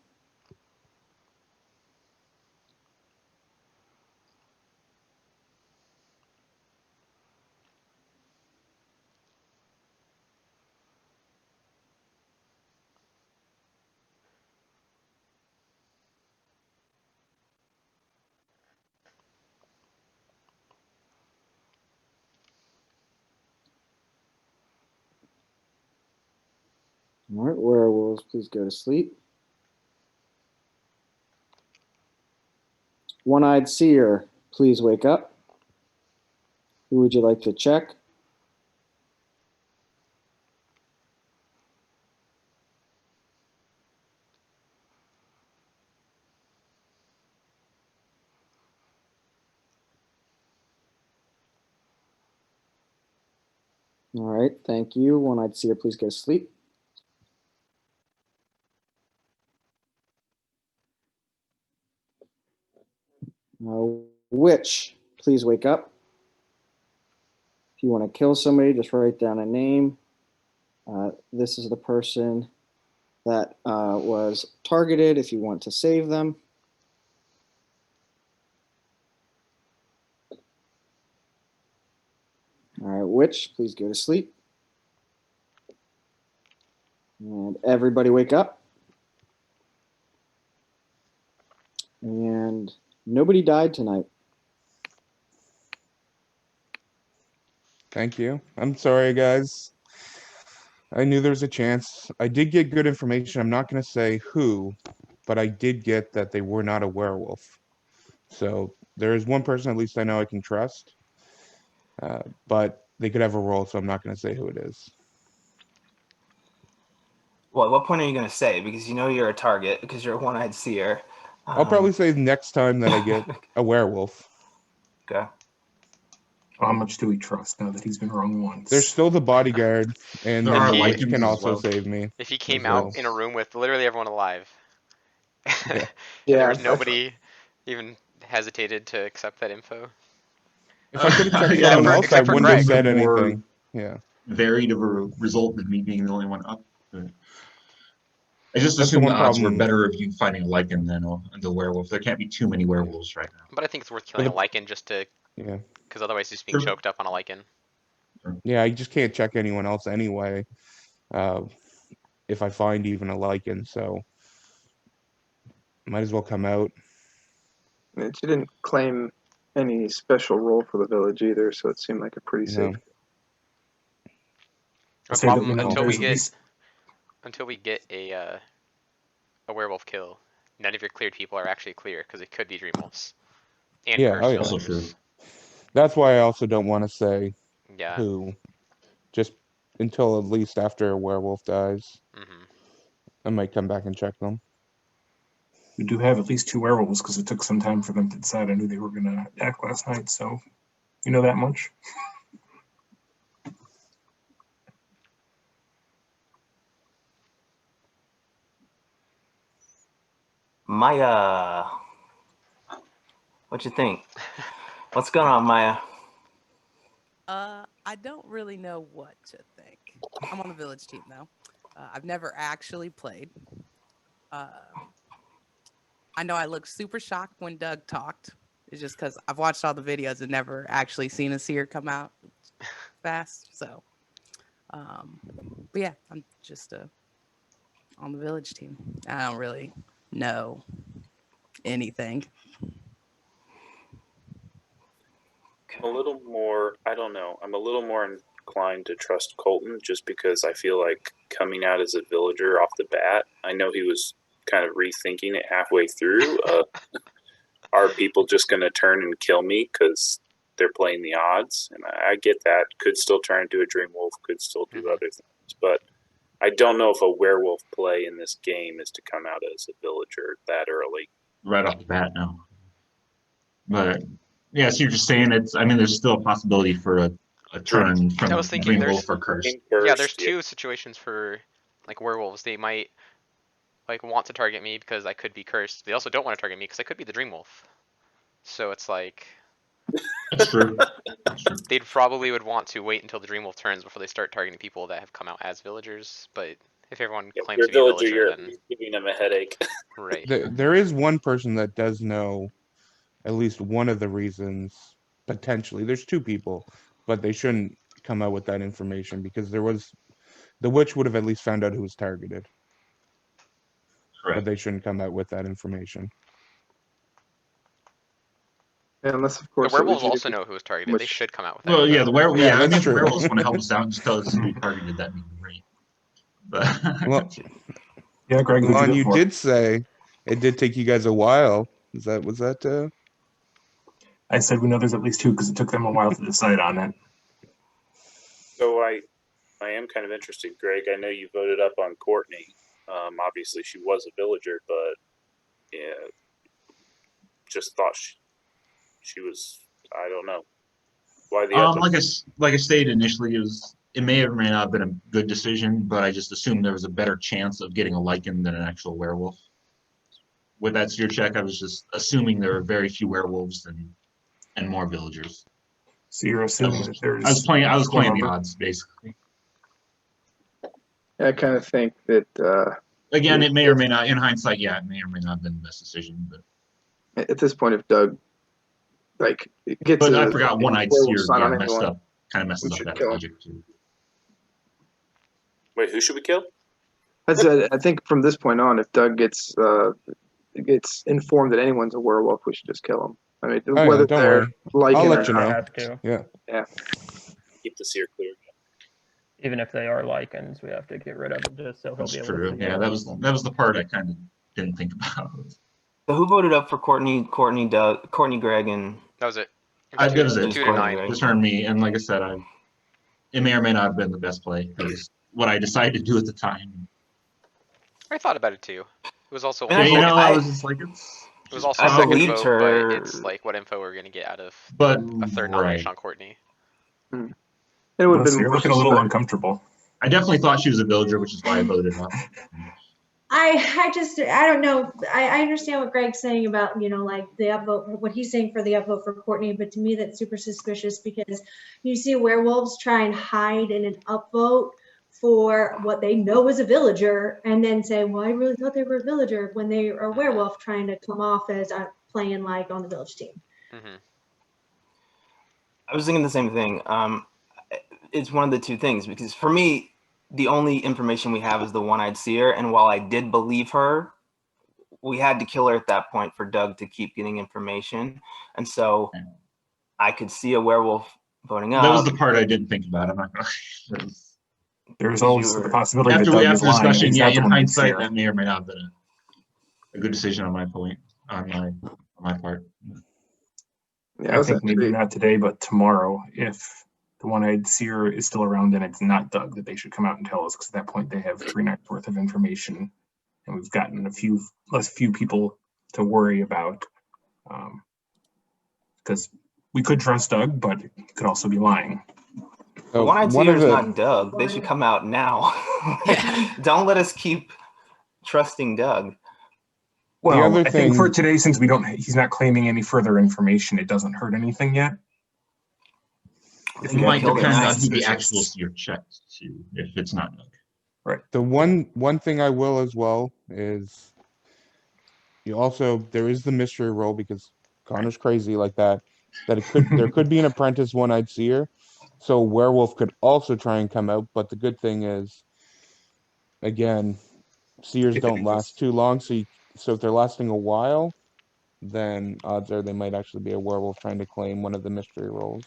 All right, werewolves, please go to sleep. One-Eyed Seer, please wake up. Who would you like to check? All right, thank you. One-Eyed Seer, please go to sleep. Witch, please wake up. If you want to kill somebody, just write down a name. This is the person that was targeted if you want to save them. All right, Witch, please go to sleep. And everybody wake up. And nobody died tonight. Thank you. I'm sorry, guys. I knew there was a chance. I did get good information. I'm not going to say who, but I did get that they were not a werewolf. So there is one person at least I know I can trust. But they could have a role, so I'm not going to say who it is. Well, at what point are you going to say? Because you know you're a target because you're a one-eyed seer. I'll probably say next time that I get a werewolf. Okay. How much do we trust now that he's been wrong once? There's still the bodyguard, and There the are witch Lycans can as also well. save me. If he came as well. out in a room with literally everyone alive, Yeah. and there was nobody even hesitated to accept that info. If I could have checked Yeah, someone else, I except for wouldn't have Greg. said More anything. Yeah. varied of a result than me being the only one up. I just That's the assume the one odds were problem. better of you finding a Lycan than the werewolf. There can't be too many werewolves right now. But I think it's worth killing a Lycan just to, Yeah. because otherwise he's being True. choked up on a Lycan. Yeah, I just can't check anyone else anyway. If I find even a Lycan, so might as well come out. And she didn't claim any special role for the village either, so it seemed like a pretty safe. The Say that problem when until we get a werewolf kill, none of your cleared people are actually clear because it could be Dreamwolves and Yeah, cursed oh yeah. Also villagers. true. That's why I also don't want to say Yeah. who, just until at least after a werewolf dies. Mm-hmm. I might come back and check them. we do have at least 2 werewolves because it took some time for them to decide. I knew they were going to act last night, so you know that much. Maya, what you think? What's going on, Maya? I don't really know what to think. I'm on the village team though. I've never actually played. I know I looked super shocked when Doug talked. It's just because I've watched all the videos and never actually seen a seer come out fast. So, but yeah, I'm just on the village team. I don't really know anything. I'm a little more, I don't know, I'm a little more inclined to trust Colton just because I feel like coming out as a villager off the bat, I know he was kind of rethinking it halfway through. Are people just going to turn and kill me because they're playing the odds? And I get that. Could still turn into a Dreamwolf, could still do other things. But I don't know if a werewolf play in this game is to come out as a villager that early. Right off the bat now. But yeah, so you're just saying I mean, there's still a possibility for a turn from I was thinking Dreamwolf or Curse. Yeah, there's two situations for like werewolves. They might like want to target me because I could be cursed. They also don't want to target me because I could be the Dreamwolf. So it's like That's true. They probably would want to wait until the Dreamwolf turns before they start targeting people that have come out as villagers. But if everyone claims to be a villager, then giving them a headache. Right. There is one person that does know at least one of the reasons, potentially. There's two people, but they shouldn't come out with that information because the witch would have at least found out who was targeted. Correct. But they shouldn't come out with that information. Unless, of course, the werewolves also know who was targeted. They should come out with that. Well, yeah, the werewolf. Yeah, Yeah, I mean, that's if the true. werewolves want to help us out and just tell us who we targeted, that'd be great. But Well, yeah, Greg, who'd Lon, do it you for? did say it did take you guys a while. Was that? I said we know there's at least two because it took them a while to decide on it. So I am kind of interested, Greg. I know you voted up on Courtney. Obviously, she was a villager, but yeah, just thought she was. I don't know why the like I stated initially, it may or may not have been a good decision, but I just assumed there was a better chance of getting a Lycan than an actual werewolf. With that seer check, I was just assuming there were very few werewolves and more villagers. So you're assuming that there's. I was playing the odds basically. I kind of think that. Again, it may or may not. In hindsight, yeah, it may or may not have been the best decision. But at this point, if Doug gets, but I forgot one-eyed seer. Yeah, messed up that kill him. logic too. Wait, who should we kill? I think from this point on, if Doug gets informed that anyone's a werewolf, we should just kill him. I mean, whether they're like I'll it let or you not. know. Have to. Yeah. Keep the seer clear. Even if they are Lycans, we have to get rid of them just so he'll That's be able true. to. Yeah, that was the part I kind of didn't think about. So who voted up for Courtney, Greg, and that was it. That was it. 2 to 9. It turned me, and like I said, it may or may not have been the best play. It was what I decided to do at the time. I thought about it too. It was also Yeah, you know, I was just like, it was also I a second believed vote, her. but it's like what info we're gonna get out of But a third nomination on Courtney. It would have been You're looking a little uncomfortable. I definitely thought she was a villager, which is why I voted up. I don't know. I understand what Greg's saying about, like the upvote, what he's saying for the upvote for Courtney, but to me that's super suspicious because you see werewolves try and hide in an upvote for what they know is a villager and then say, well, I really thought they were a villager when they are a werewolf trying to come off as playing like on the village team. Mm-hmm. I was thinking the same thing. It's one of the two things because for me, the only information we have is the one-eyed seer, and while I did believe her, we had to kill her at that point for Doug to keep getting information, and so I could see a werewolf voting up. That was the part I didn't think about. I'm not gonna. There's also the possibility after that Doug is lying. discussion, He's yeah, not the in one that's hindsight, here. that may or may not have been a good decision on my part. I think maybe not today, but tomorrow, if the one-eyed seer is still around and it's not Doug, that they should come out and tell us, because at that point they have 3 nights worth of information, and we've gotten a few people to worry about. Because we could trust Doug, but he could also be lying. The one-eyed seer is not Doug. They should come out now. Don't let us keep trusting Doug. Well, I think for today, since he's not claiming any further information, it doesn't hurt anything yet. It might depend on who the actual seer checks to, if it's not Doug. Right. The one thing I will as well is there is the mystery role because Connor's crazy like that there could be an apprentice one-eyed seer, so werewolf could also try and come out. But the good thing is, again, seers don't last too long, so if they're lasting a while, then odds are they might actually be a werewolf trying to claim one of the mystery roles.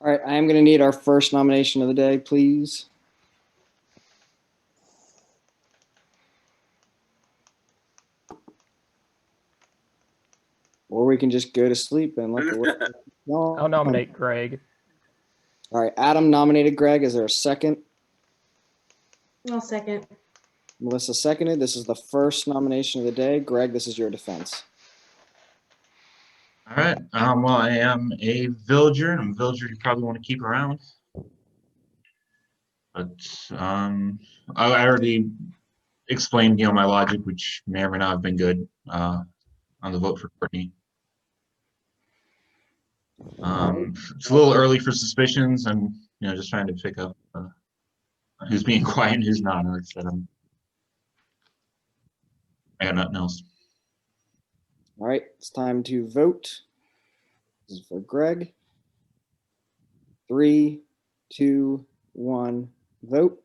All right, I am going to need our first nomination of the day, please. Or we can just go to sleep and let the work go on. I'll nominate Greg. All right, Adam nominated Greg. Is there a second? I'll second. Melissa seconded. This is the first nomination of the day. Greg, this is your defense. All right. Well, I am a villager, and I'm a villager you probably want to keep around. But I already explained, my logic, which may or may not have been good on the vote for Courtney. It's a little early for suspicions. I'm, just trying to pick up who's being quiet and who's not. Like I said, I got nothing else. All right, it's time to vote. This is for Greg. 3, 2, 1, vote.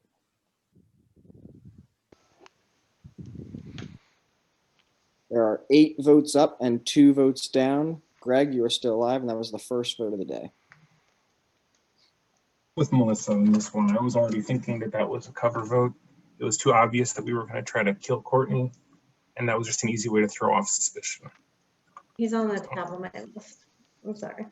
There are 8 votes up and 2 votes down. Greg, you are still alive, and that was the first vote of the day. With Melissa on this one, I was already thinking that was a cover vote. It was too obvious that we were going to try to kill Courtney, and that was just an easy way to throw off suspicion. He's on the top of my list. I'm sorry.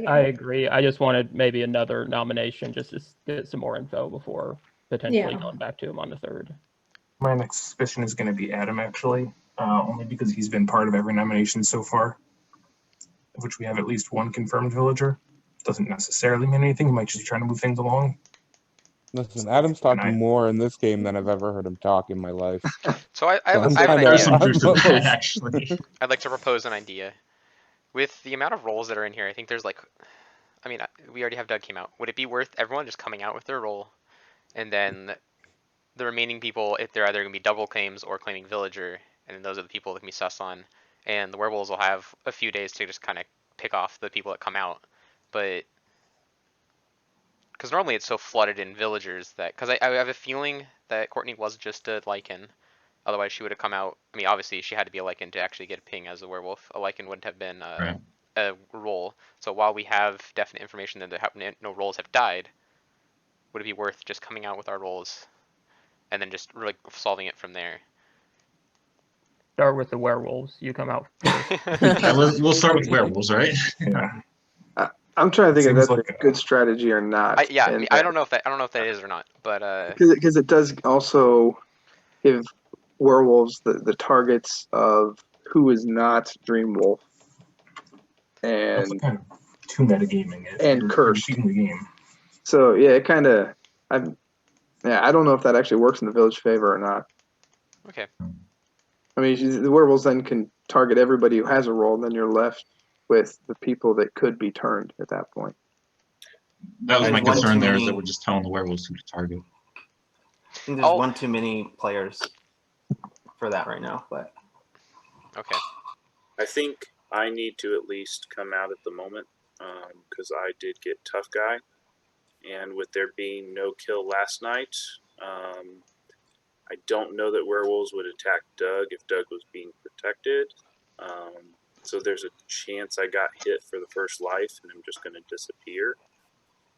I agree. I just wanted maybe another nomination just to get some more info before potentially going back to him on the 3rd. My next suspicion is going to be Adam, actually, only because he's been part of every nomination so far, of which we have at least one confirmed villager. Doesn't necessarily mean anything. He might just be trying to move things along. Listen, Adam's talking more in this game than I've ever heard him talk in my life. So I have an There's some idea. truth to that, actually. I'd like to propose an idea. With the amount of roles that are in here, I think there's we already have Doug came out. Would it be worth everyone just coming out with their role, and then the remaining people, if they're either going to be double claims or claiming villager, and then those are the people that can be sus on, and the werewolves will have a few days to just kind of pick off the people that come out. But because normally it's so flooded in villagers that, because I have a feeling that Courtney was just a Lycan, otherwise she would have come out. I mean, obviously she had to be a Lycan to actually get a ping as a werewolf. A Lycan wouldn't have been a role. So while we have definite information that no roles have died, would it be worth just coming out with our roles and then just really solving it from there? Start with the werewolves. You come out first. Yeah, we'll start with werewolves, right? Yeah. I'm trying to think if that's Seems like a good strategy or not. I don't know if that is or not, but because it does also give werewolves the targets of who is not Dreamwolf and kind of too metagaming it and cursed cheating the game. So yeah, it kind of I don't know if that actually works in the village favor or not. Okay. I mean, the werewolves then can target everybody who has a role, and then you're left with the people that could be turned at that point. That was my concern there, is that we're just telling the werewolves who to target. I think there's one too many players for that right now, but okay. I think I need to at least come out at the moment because I did get tough guy, and with there being no kill last night, I don't know that werewolves would attack Doug if Doug was being protected. So there's a chance I got hit for the first life and I'm just going to disappear,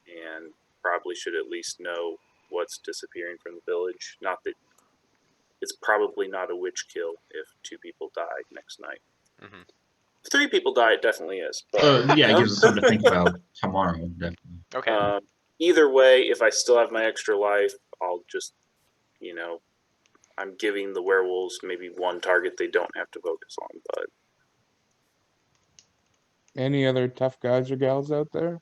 and probably should at least know what's disappearing from the village. Not that it's probably not a witch kill if 2 people died next night. Mm-hmm. If 3 people die, it definitely is. But, yeah, it gives us something to think about tomorrow, definitely. Okay. Either way, if I still have my extra life, I'll just, I'm giving the werewolves maybe one target they don't have to focus on. But any other tough guys or gals out there?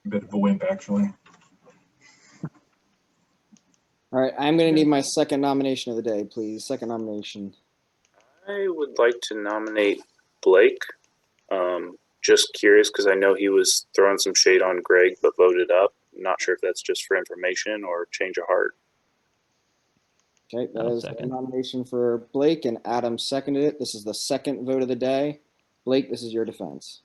A bit of a wimp, actually. All right, I'm going to need my second nomination of the day, please. Second nomination. I would like to nominate Blake. Just curious because I know he was throwing some shade on Greg but voted up. Not sure if that's just for information or change of heart. Okay, that is a nomination for Blake, and Adam seconded it. This is the second vote of the day. Blake, this is your defense.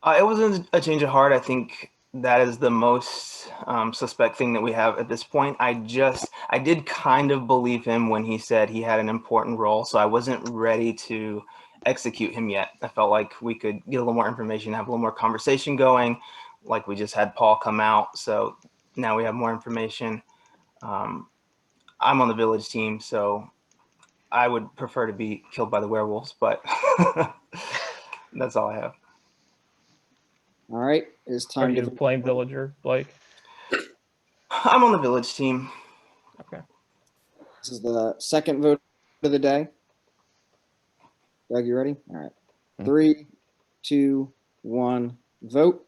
It wasn't a change of heart. I think that is the most suspect thing that we have at this point. I did kind of believe him when he said he had an important role, so I wasn't ready to execute him yet. I felt like we could get a little more information, have a little more conversation going, like we just had Paul come out. So now we have more information. I'm on the village team, so I would prefer to be killed by the werewolves, but that's all I have. All right, it's time to play villager, Blake. I'm on the village team. Okay. This is the second vote of the day. Doug, you ready? All right. 3, 2, 1, vote.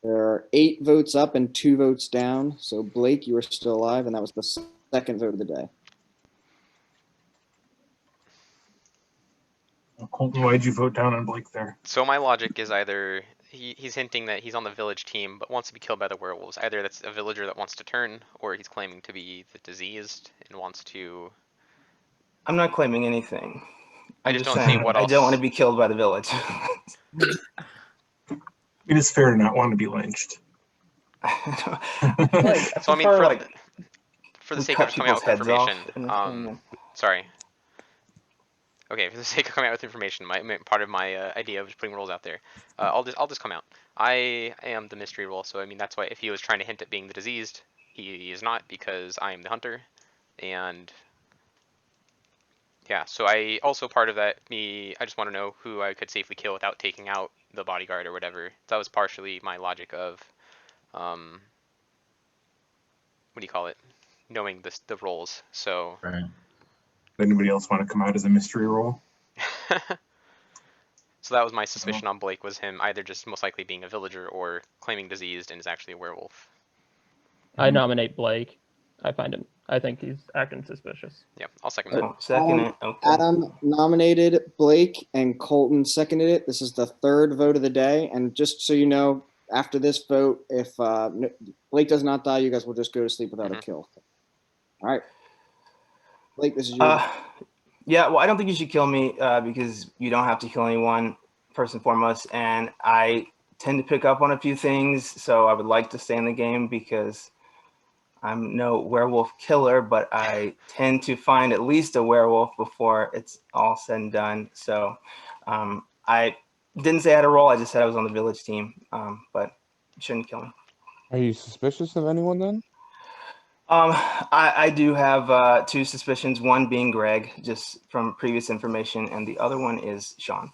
There are 8 votes up and 2 votes down. So Blake, you were still alive, and that was the second vote of the day. Colton, why'd you vote down on Blake there? So my logic is either he's hinting that he's on the village team but wants to be killed by the werewolves. Either that's a villager that wants to turn, or he's claiming to be the diseased and wants to. I'm not claiming anything. I I'm just just don't saying see what I else. don't want to be killed by the village. It is fair to not want to be lynched. So I mean, for the sake of just coming out with information, sorry. Okay, for the sake of coming out with information, part of my idea of just putting rules out there, I'll just come out. I am the mystery role, so I mean that's why if he was trying to hint at being the diseased, he is not, because I am the hunter, and yeah. So I also, part of that, I just want to know who I could safely kill without taking out the bodyguard or whatever. That was partially my logic of, what do you call it? Knowing the roles. So. Right. Anybody else want to come out as a mystery role? So that was my suspicion on Blake, was him either just most likely being a villager or claiming diseased and is actually a werewolf. I nominate Blake. I think he's acting suspicious. Yeah, I'll second that. Second it. Okay. Adam nominated Blake and Colton seconded it. This is the third vote of the day. And just so you know, after this vote, if Blake does not die, you guys will just go to sleep without a kill. All right. Blake, this is yours. Yeah, well, I don't think you should kill me because you don't have to kill anyone, first and foremost. And I tend to pick up on a few things, so I would like to stay in the game because I'm no werewolf killer, but I tend to find at least a werewolf before it's all said and done. So I didn't say I had a role. I just said I was on the village team, but you shouldn't kill me. Are you suspicious of anyone then? I do have 2 suspicions, one being Greg, just from previous information, and the other one is Sean.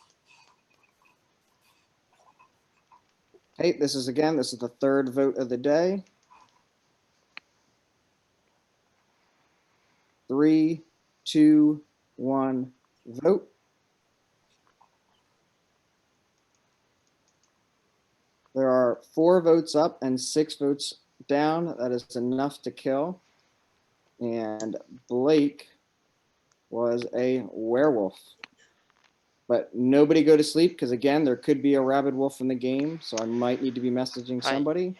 Hey, this is the third vote of the day. 3, 2, 1, vote. There are 4 votes up and 6 votes down. That is enough to kill. And Blake was a werewolf. But nobody go to sleep because, again, there could be a rabid wolf in the game, so I might need to be messaging somebody.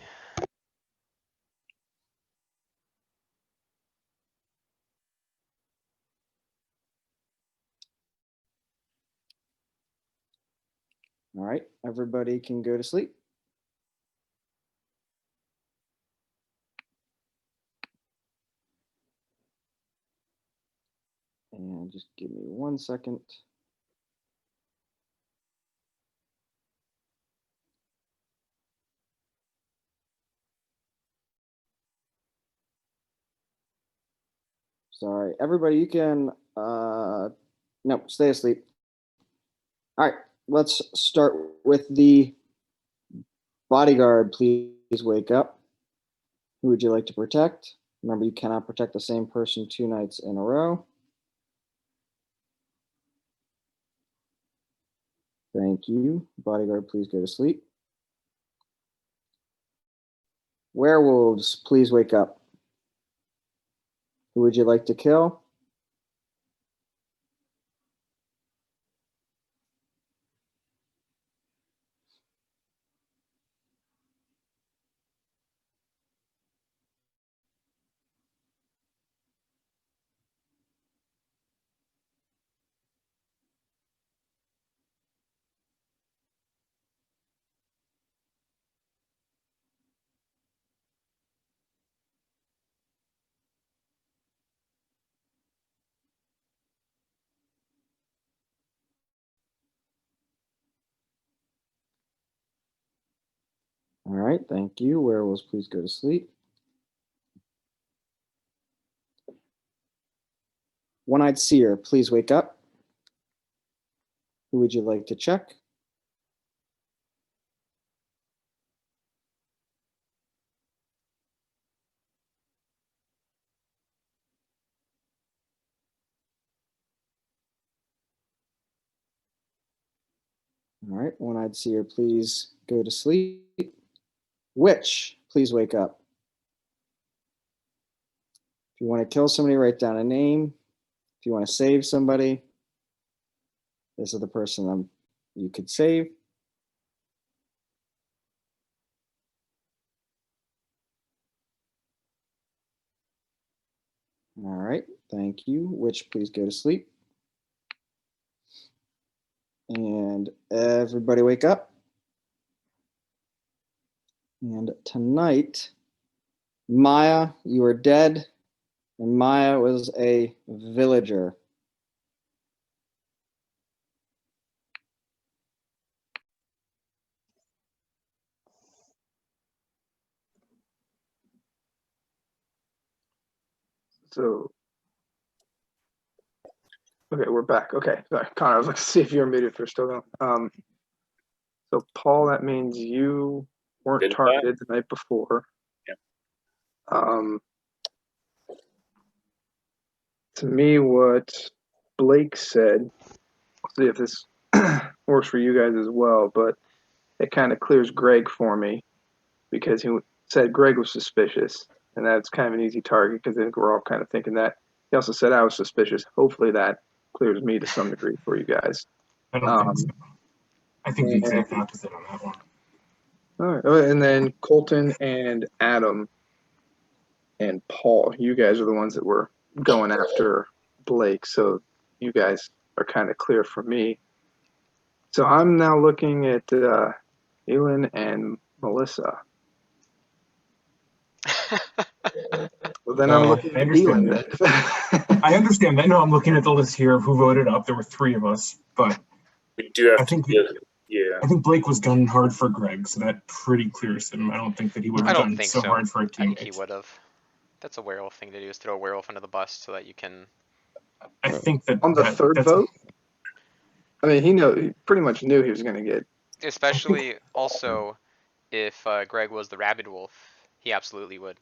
All right, everybody can go to sleep. And just give me 1 second. Sorry, everybody, you can, no, stay asleep. All right, let's start with the bodyguard. Please wake up. Who would you like to protect? Remember, you cannot protect the same person 2 nights in a row. Thank you. Bodyguard, please go to sleep. Werewolves, please wake up. Who would you like to kill? All right, thank you. Werewolves, please go to sleep. One-Eyed Seer, please wake up. Who would you like to check? All right, One-Eyed Seer, please go to sleep. Witch, please wake up. If you want to kill somebody, write down a name. If you want to save somebody, this is the person you could save. All right, thank you. Witch, please go to sleep. And everybody wake up. And tonight, Maya, you are dead. And Maya was a villager. So, okay, we're back. Okay, sorry, Connor, I was like, see if you're muted for still going. So Paul, that means you weren't targeted the night before. Yeah. To me, what Blake said, see if this works for you guys as well, but it kind of clears Greg for me because he said Greg was suspicious, and that's kind of an easy target because I think we're all kind of thinking that. He also said I was suspicious. Hopefully that clears me to some degree for you guys. I don't think so. I think the exact opposite on that one. All right, and then Colton and Adam and Paul, you guys are the ones that were going after Blake, so you guys are kind of clear for me. So I'm now looking at Elin and Melissa. Well, then I'm looking at Elin. I understand. I know I'm looking at the list here of who voted up. There were 3 of us, but we do have I think Blake was gunning hard for Greg, so that pretty clears him. I don't think that he would have done so hard for a teammate. I think he would have. That's a werewolf thing to do, is throw a werewolf under the bus so that you can. I think that on the third vote. I mean, he pretty much knew he was going to get. Especially also, if Greg was the rabid wolf, he absolutely would.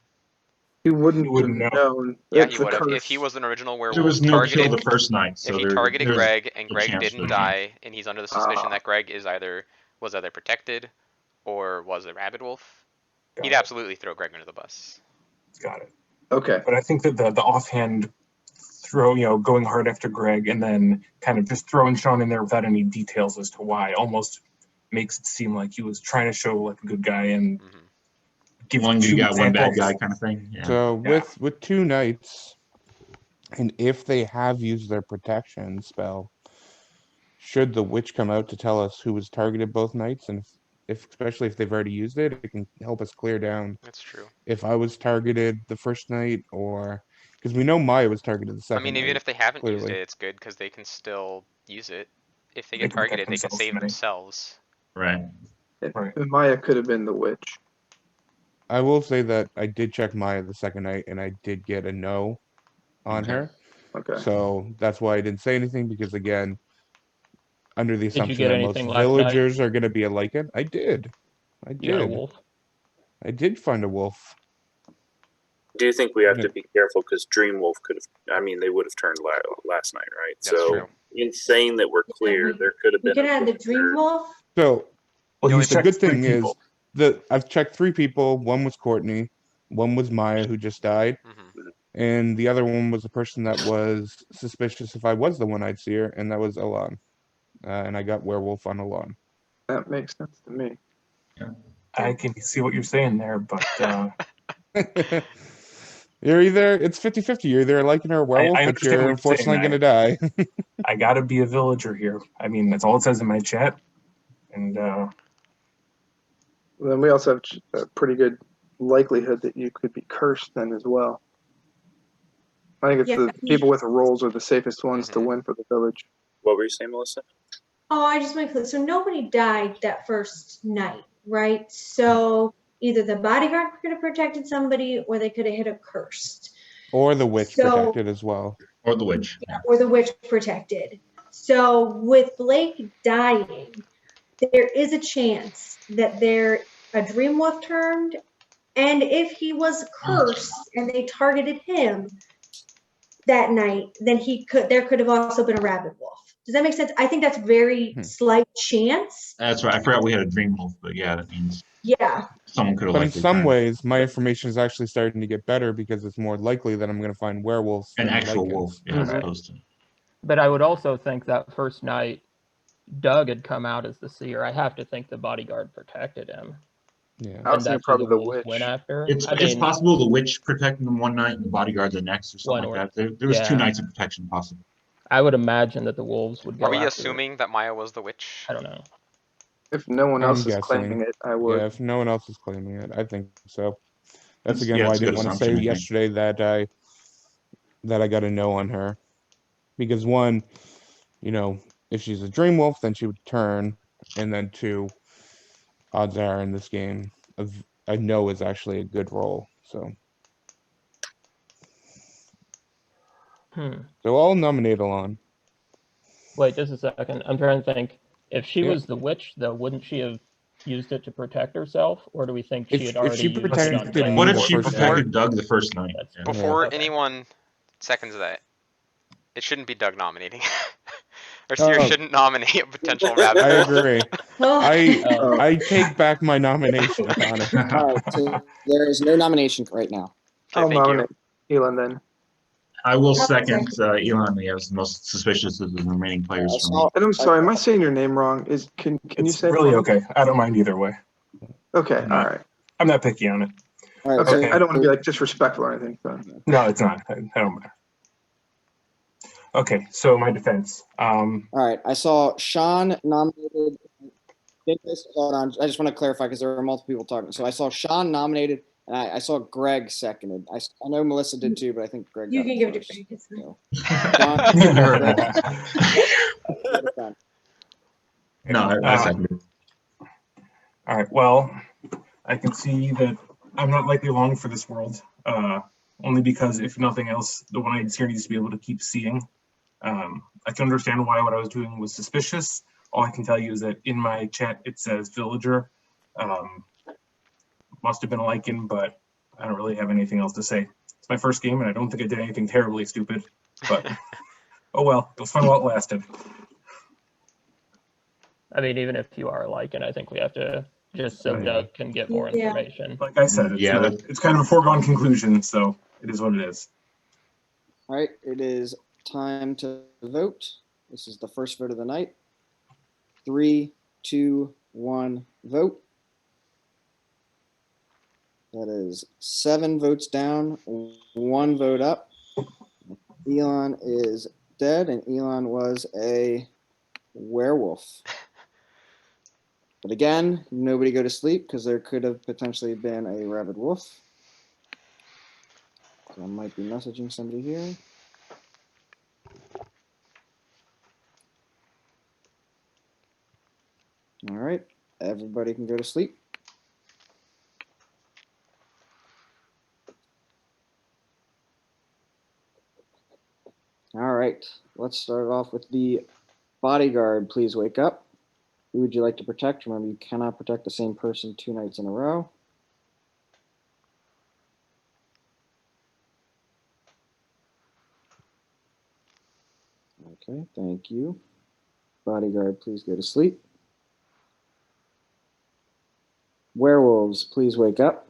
He wouldn't have known. Yeah, he would have. If he was an original werewolf, there was no kill the first night. So if he targeted Greg and Greg didn't die, and he's under the suspicion that Greg was either protected or was a rabid wolf, he'd absolutely throw Greg under the bus. Got it. Okay. But I think that the offhand throw, going hard after Greg and then kind of just throwing Sean in there without any details as to why almost makes it seem like he was trying to show like a good guy and give one good guy, one bad examples. guy kind of thing. Yeah. So with 2 knights, and if they have used their protection spell, should the witch come out to tell us who was targeted both nights, and especially if they've already used it, it can help us clear down. That's true. If I was targeted the first night, or because we know Maya was targeted the second. I mean, even night, if they haven't clearly. used it, it's good because they can still use it. If they get targeted, they can save themselves. Right. And Maya could have been the witch. I will say that I did check Maya the second night, and I did get a no on her. Okay. So that's why I didn't say anything, because again, under the assumption get that most anything last villagers are going to be a Lycan, I did. You got a wolf. I did find a wolf. Do you think we have to be careful because Dreamwolf could have? I mean, they would have turned last night, right? That's true. In saying that we're clear, there could have been. You could have the Dreamwolf. So, the good thing is people. that I've checked 3 people. One was Courtney, one was Maya, who just died, and the other one was a person that was suspicious if I was the One-Eyed Seer, and that was Alon. And I got werewolf on Alon. That makes sense to me. Yeah. I can see what you're saying there, but you're either, it's 50-50. You're either a Lycan or a werewolf, but you're unfortunately going to die. I gotta be a villager here. I mean, that's all it says in my chat. And then we also have a pretty good likelihood that you could be cursed then as well. I think it's the people with roles are the safest ones to win for the village. What were you saying, Melissa? Oh, I just want to clear. So nobody died that first night, right? So either the bodyguard could have protected somebody, or they could have hit a cursed. Or the witch protected as well. Or the witch. Yeah, or the witch protected. So with Blake dying, there is a chance that a Dreamwolf turned, and if he was cursed and they targeted him, that night, then there could have also been a rabid wolf. Does that make sense? I think that's very slight chance. That's right. I forgot we had a Dreamwolf, but yeah, that means someone could have. But in likely some turned. ways, my information is actually starting to get better because it's more likely that I'm going to find werewolves An than actual Lycans. wolf, yeah, as opposed to. But I would also think that first night, Doug had come out as the seer. I have to think the bodyguard protected him. Yeah, I was thinking probably the witch. Went after. It's possible the witch protected them one night and the bodyguard the next, or something like that. There was 2 nights of protection possible. I would imagine that the wolves would go. Are we after assuming that Maya was the witch? I don't know. If no one I'm else is guessing. claiming it, I would. Yeah, if no one else is claiming it, I think so. That's It's- again yeah, why I it's a didn't good want to say assumption, I think. yesterday that I got a no on her, because one, if she's a Dreamwolf, then she would turn, and then 2, odds are in this game of a no is actually a good roll. So I'll nominate Alon. Wait, just a second. I'm trying to think. If she Yeah. was the witch, though, wouldn't she have used it to protect herself, or do we think she had already she used it on protected Doug? What if she Before- protected Doug the first night? Before Okay. anyone seconds that, it shouldn't be Doug nominating. Or Seer shouldn't nominate a potential rabbit I wolf. agree. I take back my nomination, Connor. All right, so there is no nomination right now. I'll nominate Elon then. I will second Elon as the most suspicious of the remaining players for me. And I'm sorry, am I saying your name wrong? Can you It's say it really for me? okay. I don't mind either way. Okay, I'm not- all right. I'm not picky on it. All right, Okay, so I don't want to be like disrespectful or anything. So. No, it's not. I don't matter. Okay, so my defense. all right, I saw Sean nominated. Hold on, I just want to clarify because there were multiple people talking. So I saw Sean nominated, and I saw Greg seconded. I know Melissa did too, but I think Greg. You got can it give it to first. Greg. It's fine. So, No, I second it. All right. Well, I can see that I'm not likely long for this world. Only because, if nothing else, the one-eyed seer needs to be able to keep seeing. I can understand why what I was doing was suspicious. All I can tell you is that in my chat it says villager. Must have been a Lycan, but I don't really have anything else to say. It's my first game, and I don't think I did anything terribly stupid. But oh well, it was fun while it lasted. I mean, even if you are Lycan, I think we have to just so Doug can get more information. Like I said, it's kind of a foregone conclusion, so it is what it is. all right, it is time to vote. This is the first vote of the night. 3, 2, 1, vote. That is 7 votes down, 1 vote up. Elon is dead, and Elon was a werewolf. But again, nobody go to sleep because there could have potentially been a rabid wolf. So I might be messaging somebody here. All right, everybody can go to sleep. All right, let's start off with the bodyguard. Please wake up. Who would you like to protect? Remember, you cannot protect the same person 2 nights in a row. Okay, thank you. Bodyguard, please go to sleep. Werewolves, please wake up.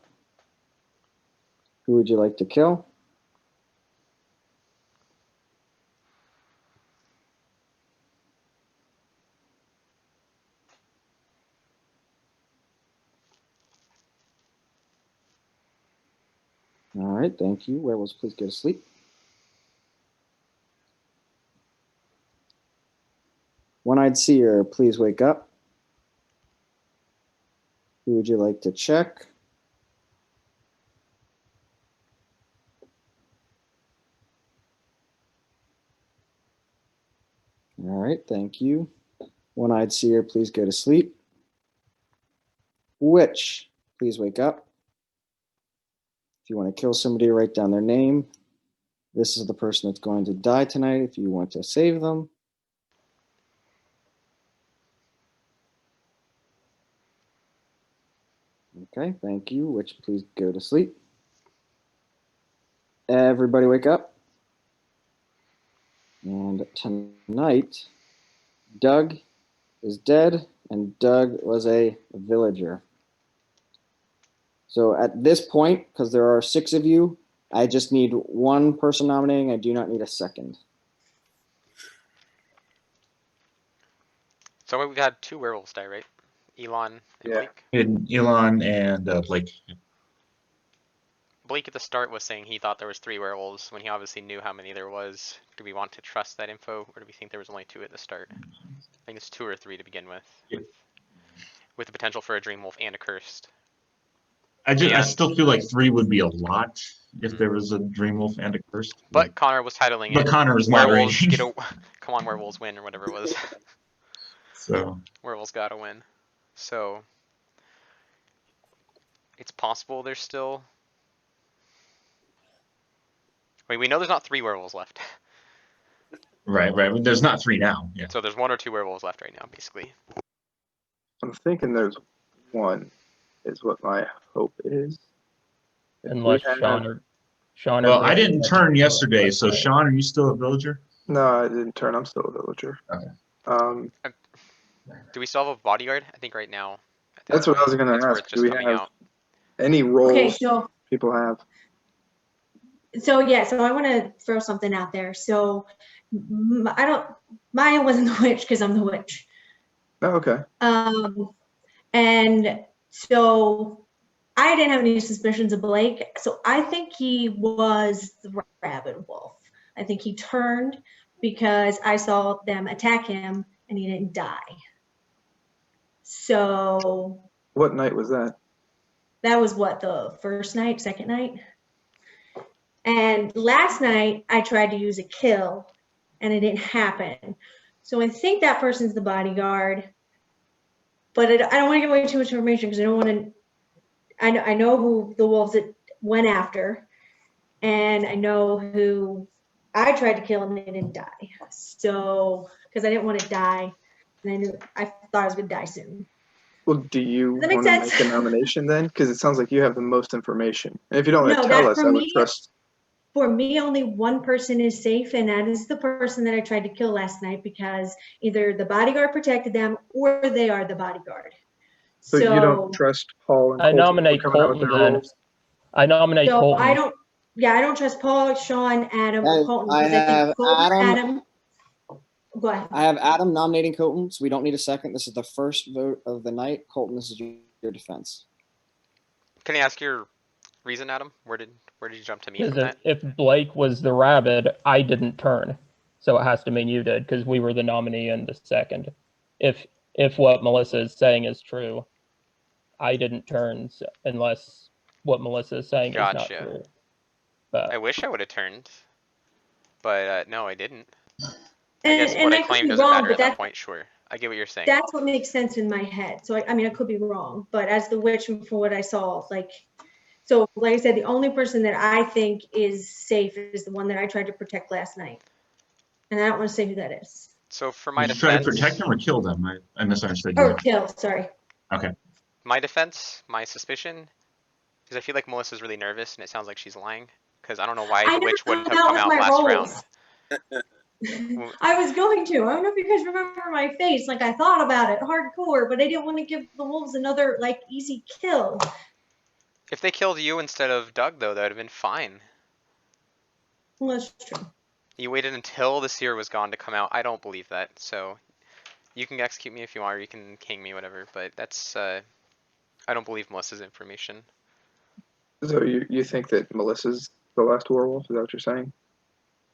Who would you like to kill? All right, thank you. Werewolves, please go to sleep. One-Eyed Seer, please wake up. Who would you like to check? All right, thank you. One-Eyed Seer, please go to sleep. Witch, please wake up. If you want to kill somebody, write down their name. This is the person that's going to die tonight if you want to save them. Okay, thank you. Witch, please go to sleep. Everybody wake up. And tonight, Doug is dead, and Doug was a villager. So at this point, because there are 6 of you, I just need 1 person nominating. I do not need a second. So we've had 2 werewolves die, right? Elon and Blake. And Elon and Blake. Blake at the start was saying he thought there was 3 werewolves when he obviously knew how many there was. Do we want to trust that info, or do we think there was only 2 at the start? I think it's 2 or 3 to begin with. Yep. With the potential for a Dreamwolf and a Cursed. I still feel like 3 would be a lot if there was a Dreamwolf and a Cursed. But Connor was titling it. But Connor was Werewolves moderating. come on, werewolves win, or whatever it was. So werewolves gotta win. So it's possible there's still. Wait, we know there's not 3 werewolves left. right. There's not 3 now. Yeah. So there's 1 or 2 werewolves left right now, basically. I'm thinking there's 1, is what my hope is. Unless Sean. Well, I didn't turn yesterday, so Sean, are you still a villager? No, I didn't turn. I'm still a villager. Okay. Do we still have a bodyguard? I think right now. That's what I was going to ask. Do we have any roles people have? So I want to throw something out there. So Maya wasn't the witch because I'm the witch. Oh, okay. And so I didn't have any suspicions of Blake. So I think he was the rabid wolf. I think he turned because I saw them attack him and he didn't die. So. What night was that? That was what, the first night, second night? And last night I tried to use a kill and it didn't happen. So I think that person's the bodyguard, but I don't want to give away too much information because I don't want to, I know who the wolves that went after, and I know who I tried to kill and they didn't die. So, because I didn't want to die, and I thought I was going to die soon. Well, do you want to make a nomination then? Because it sounds like you have the most information. And if you don't want to tell us, I would trust. For me, only 1 person is safe, and that is the person that I tried to kill last night because either the bodyguard protected them or they are the bodyguard. So you don't trust Paul and Colton? I nominate Colton then. I nominate Colton. I don't trust Paul, Sean, Adam, or Colton. I have Adam. Go ahead. I have Adam nominating Colton, so we don't need a second. This is the first vote of the night. Colton, this is your defense. Can I ask your reason, Adam? Where did you jump to me from that? If Blake was the rabid, I didn't turn, so it has to mean you did because we were the nominee in the second. If what Melissa is saying is true, I didn't turn unless what Melissa is saying is not true. But I wish I would have turned, but no, I didn't. I And, guess what I claim doesn't matter at that point. Sure, I get what you're saying. That's what makes sense in my head. So I mean, I could be wrong, but as the witch, from what I saw, like I said, the only person that I think is safe is the one that I tried to protect last night, and I don't want to say who that is. So for my defense, try to protect them or kill them? I misunderstood. Or kill. Sorry. Okay. My defense, my suspicion, is I feel like Melissa's really nervous, and it sounds like she's lying because I don't know why the witch wouldn't have come out last round. I was going to. I don't know if you guys remember my face. Like I thought about it hardcore, but I didn't want to give the wolves another easy kill. If they killed you instead of Doug, though, that would have been fine. Well, that's true. You waited until the seer was gone to come out. I don't believe that. So you can execute me if you want, or you can king me, whatever. But that's I don't believe Melissa's information. So you think that Melissa's the last werewolf? Is that what you're saying?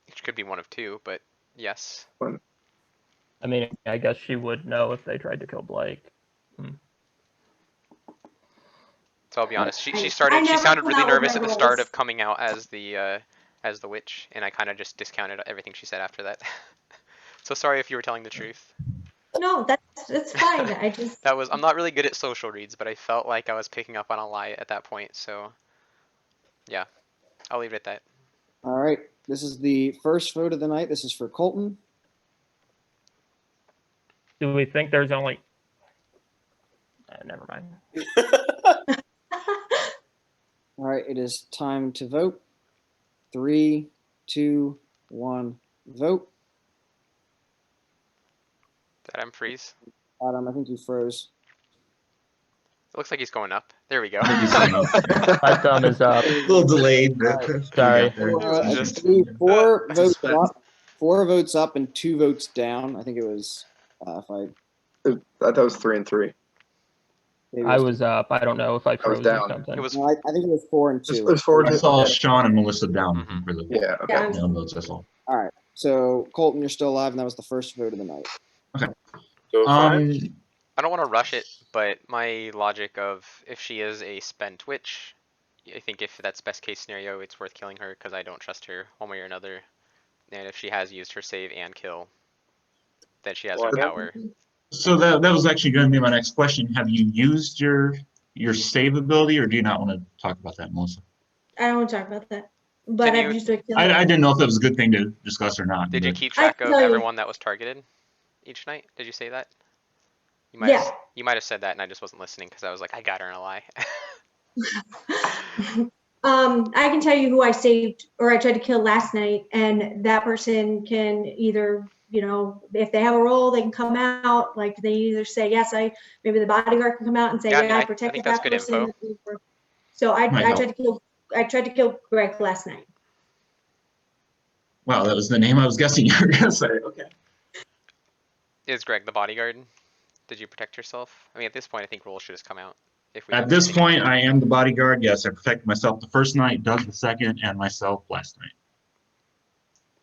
It could be one of 2, but yes. I mean, I guess she would know if they tried to kill Blake. So I'll be honest. She sounded really nervous at the start of coming out as the witch, and I kind of just discounted everything she said after that. So sorry if you were telling the truth. No, that's fine. I'm not really good at social reads, but I felt like I was picking up on a lie at that point. So yeah, I'll leave it at that. All right. This is the first vote of the night. This is for Colton. Do we think there's only... never mind. All right. It is time to vote. 3, 2, 1, vote. Adam freeze. Adam, I think you froze. It looks like he's going up. There we go. I think he's going up. My thumb is up. A little delayed, but Sorry. Just- Four I votes suspect. up, 4 votes up, and 2 votes down. I think it was. If I I thought that was 3 and 3. maybe I it was up. I don't know if I was froze or down. something. It was No, I think it was 4 and It 2. was 4 I and 2. saw Okay. Sean and Melissa down Mhm. for the Yeah. Okay. Yeah. down votes. That's all. All right. So Colton, you're still alive, and that was the first vote of the night. So if I, I don't want to rush it, but my logic of if she is a spent witch, I think if that's best case scenario, it's worth killing her because I don't trust her one way or another. And if she has used her save and kill, then she has Well, no that- power. So that was actually going to be my next question. Have you used your save ability, or do you not want to talk about that, Melissa? I don't want to talk about that. But Can I've you- used a kill. I didn't know if that was a good thing to discuss or not. Did you but- keep I track can of tell you- everyone that was targeted each night? Did you say that? You Yeah. might have said that, and I just wasn't listening because I was like, I got her in a lie. I can tell you who I saved or I tried to kill last night, and that person can either, if they have a role, they can come out. Like they either say yes, maybe the bodyguard can come out and say Yeah, I mean, I I protected think that's that good person. info. So I Might help. tried to kill Greg last night. Wow, that was the name I was guessing you were going to say. Okay. Is Greg the bodyguard? Did you protect yourself? I mean, at this point, I think roles should just come out. If we At this point, I am the bodyguard. Yes, I protected myself the first night, Doug the second, and myself last night.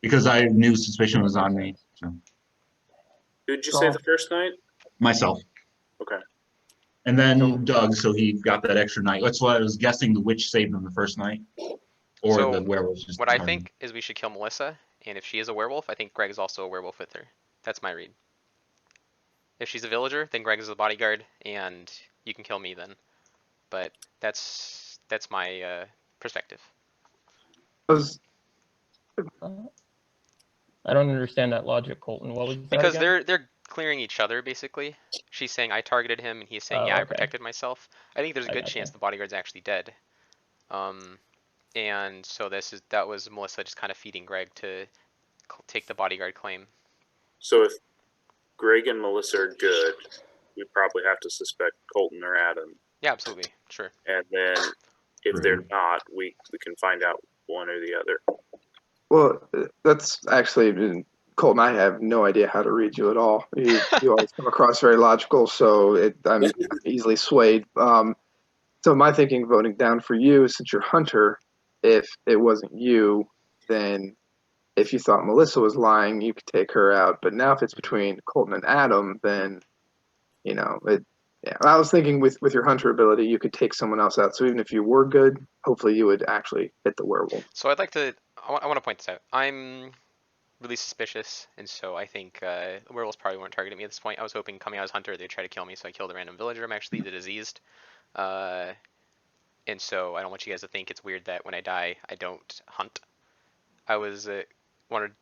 Because I knew suspicion was on me. So. who'd you say the first night? Myself. Okay. And then Doug, so he got that extra night. That's why I was guessing the witch saved him the first night. Or So, the werewolf. Just what I targeted. think is we should kill Melissa, and if she is a werewolf, I think Greg is also a werewolf with her. That's my read. If she's a villager, then Greg is the bodyguard, and you can kill me then. But that's my perspective. I don't understand that logic, Colton. What was that Because again? they're clearing each other basically. She's saying I targeted him, and he's saying Oh, yeah, I okay. protected myself. I think there's a I good gotcha. chance the bodyguard's actually dead. And so that was Melissa just kind of feeding Greg to take the bodyguard claim. So if Greg and Melissa are good, we probably have to suspect Colton or Adam. Yeah, absolutely, sure. And then if they're not, we can find out one or the other. Well, that's actually, Colton, I have no idea how to read you at all. You always come across very logical, so I'm easily swayed. So my thinking voting down for you, since you're Hunter, if it wasn't you, then if you thought Melissa was lying, you could take her out. But now if it's between Colton and Adam, then, yeah. I was thinking with your Hunter ability, you could take someone else out. So even if you were good, hopefully you would actually hit the werewolf. So I'd like to, I want to point this out. I'm really suspicious, and so I think werewolves probably weren't targeting me at this point. I was hoping coming out as Hunter, they'd try to kill me, so I killed a random villager. I'm actually the diseased. And so I don't want you guys to think it's weird that when I die, I don't hunt. I didn't want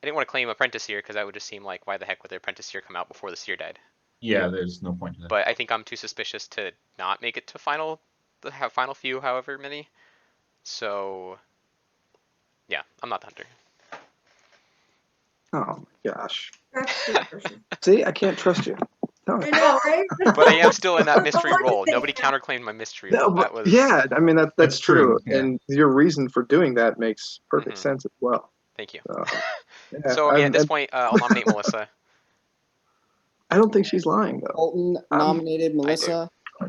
to claim Apprentice Seer because that would just seem like, why the heck would the Apprentice Seer come out before the Seer died? Yeah, there's no point to that. But I think I'm too suspicious to not make it to final few, however many. So, yeah, I'm not the Hunter. Oh my gosh. See, I can't trust you. I know, right? But I am still in that mystery role. Nobody counterclaimed my mystery No, role. but That was yeah, I mean that's true. Yeah. And your reason for doing that makes perfect Mhm. sense as well. Thank you. Yeah, So I mean, at this point, I'll nominate Melissa. I don't think she's lying though. Colton nominated Melissa. I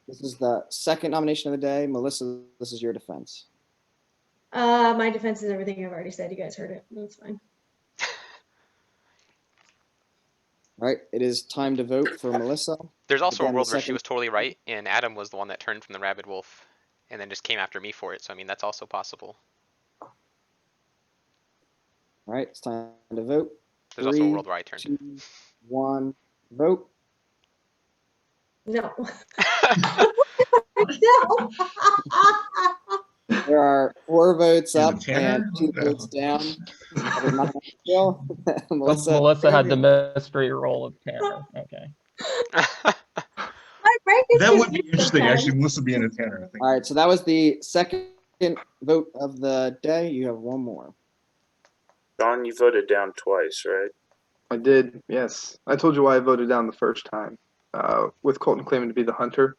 This is the second nomination of the day. Melissa, this is your defense. My defense is everything I've already said. You guys heard it. That's fine. All right, it is time to vote for Melissa. There's also Again, a world the where she second- was totally right, and Adam was the one that turned from the rabid wolf, and then just came after me for it. So I mean, that's also possible. All right, it's time to vote. There's also a 3, world where I turned. 2, 1, vote. No. There are 4 votes Is it up Tanner? and 2 votes down. That is not Jill. Melissa had the mystery role of Tanner. Okay. My brain is That would be confused interesting, sometimes. actually, Melissa being a Tanner, I think. All right, so that was the second vote of the day. You have one more. Don, you voted down twice, right? I did, yes. I told you why I voted down the first time, with Colton claiming to be the hunter.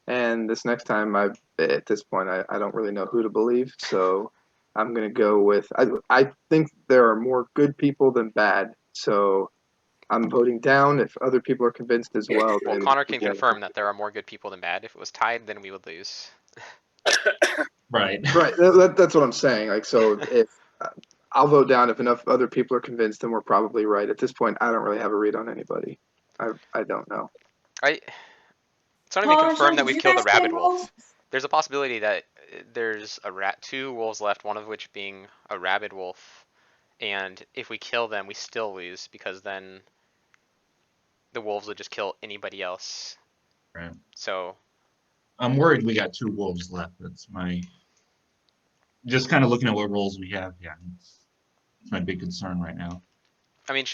And this next time, at this point, I don't really know who to believe. So I'm going to go with, I think there are more good people than bad. So I'm voting down. If other people are convinced as well. Well, Connor can confirm that there are more good people than bad. If it was tied, then we would lose. Right. Right. That's what I'm saying. Like, so if I'll vote down if enough other people are convinced, then we're probably right. At this point, I don't really have a read on anybody. I don't know. It's not even Paul and confirmed Sean, that did we've you killed the guys play rabid Wolves? wolf. There's a possibility that there's two wolves left, one of which being a rabid wolf, and if we kill them, we still lose because then the wolves would just kill anybody else. Right. So I'm worried we got 2 wolves left. That's my. Just kind of looking at what roles we have. Yeah, it's my big concern right now. I mean,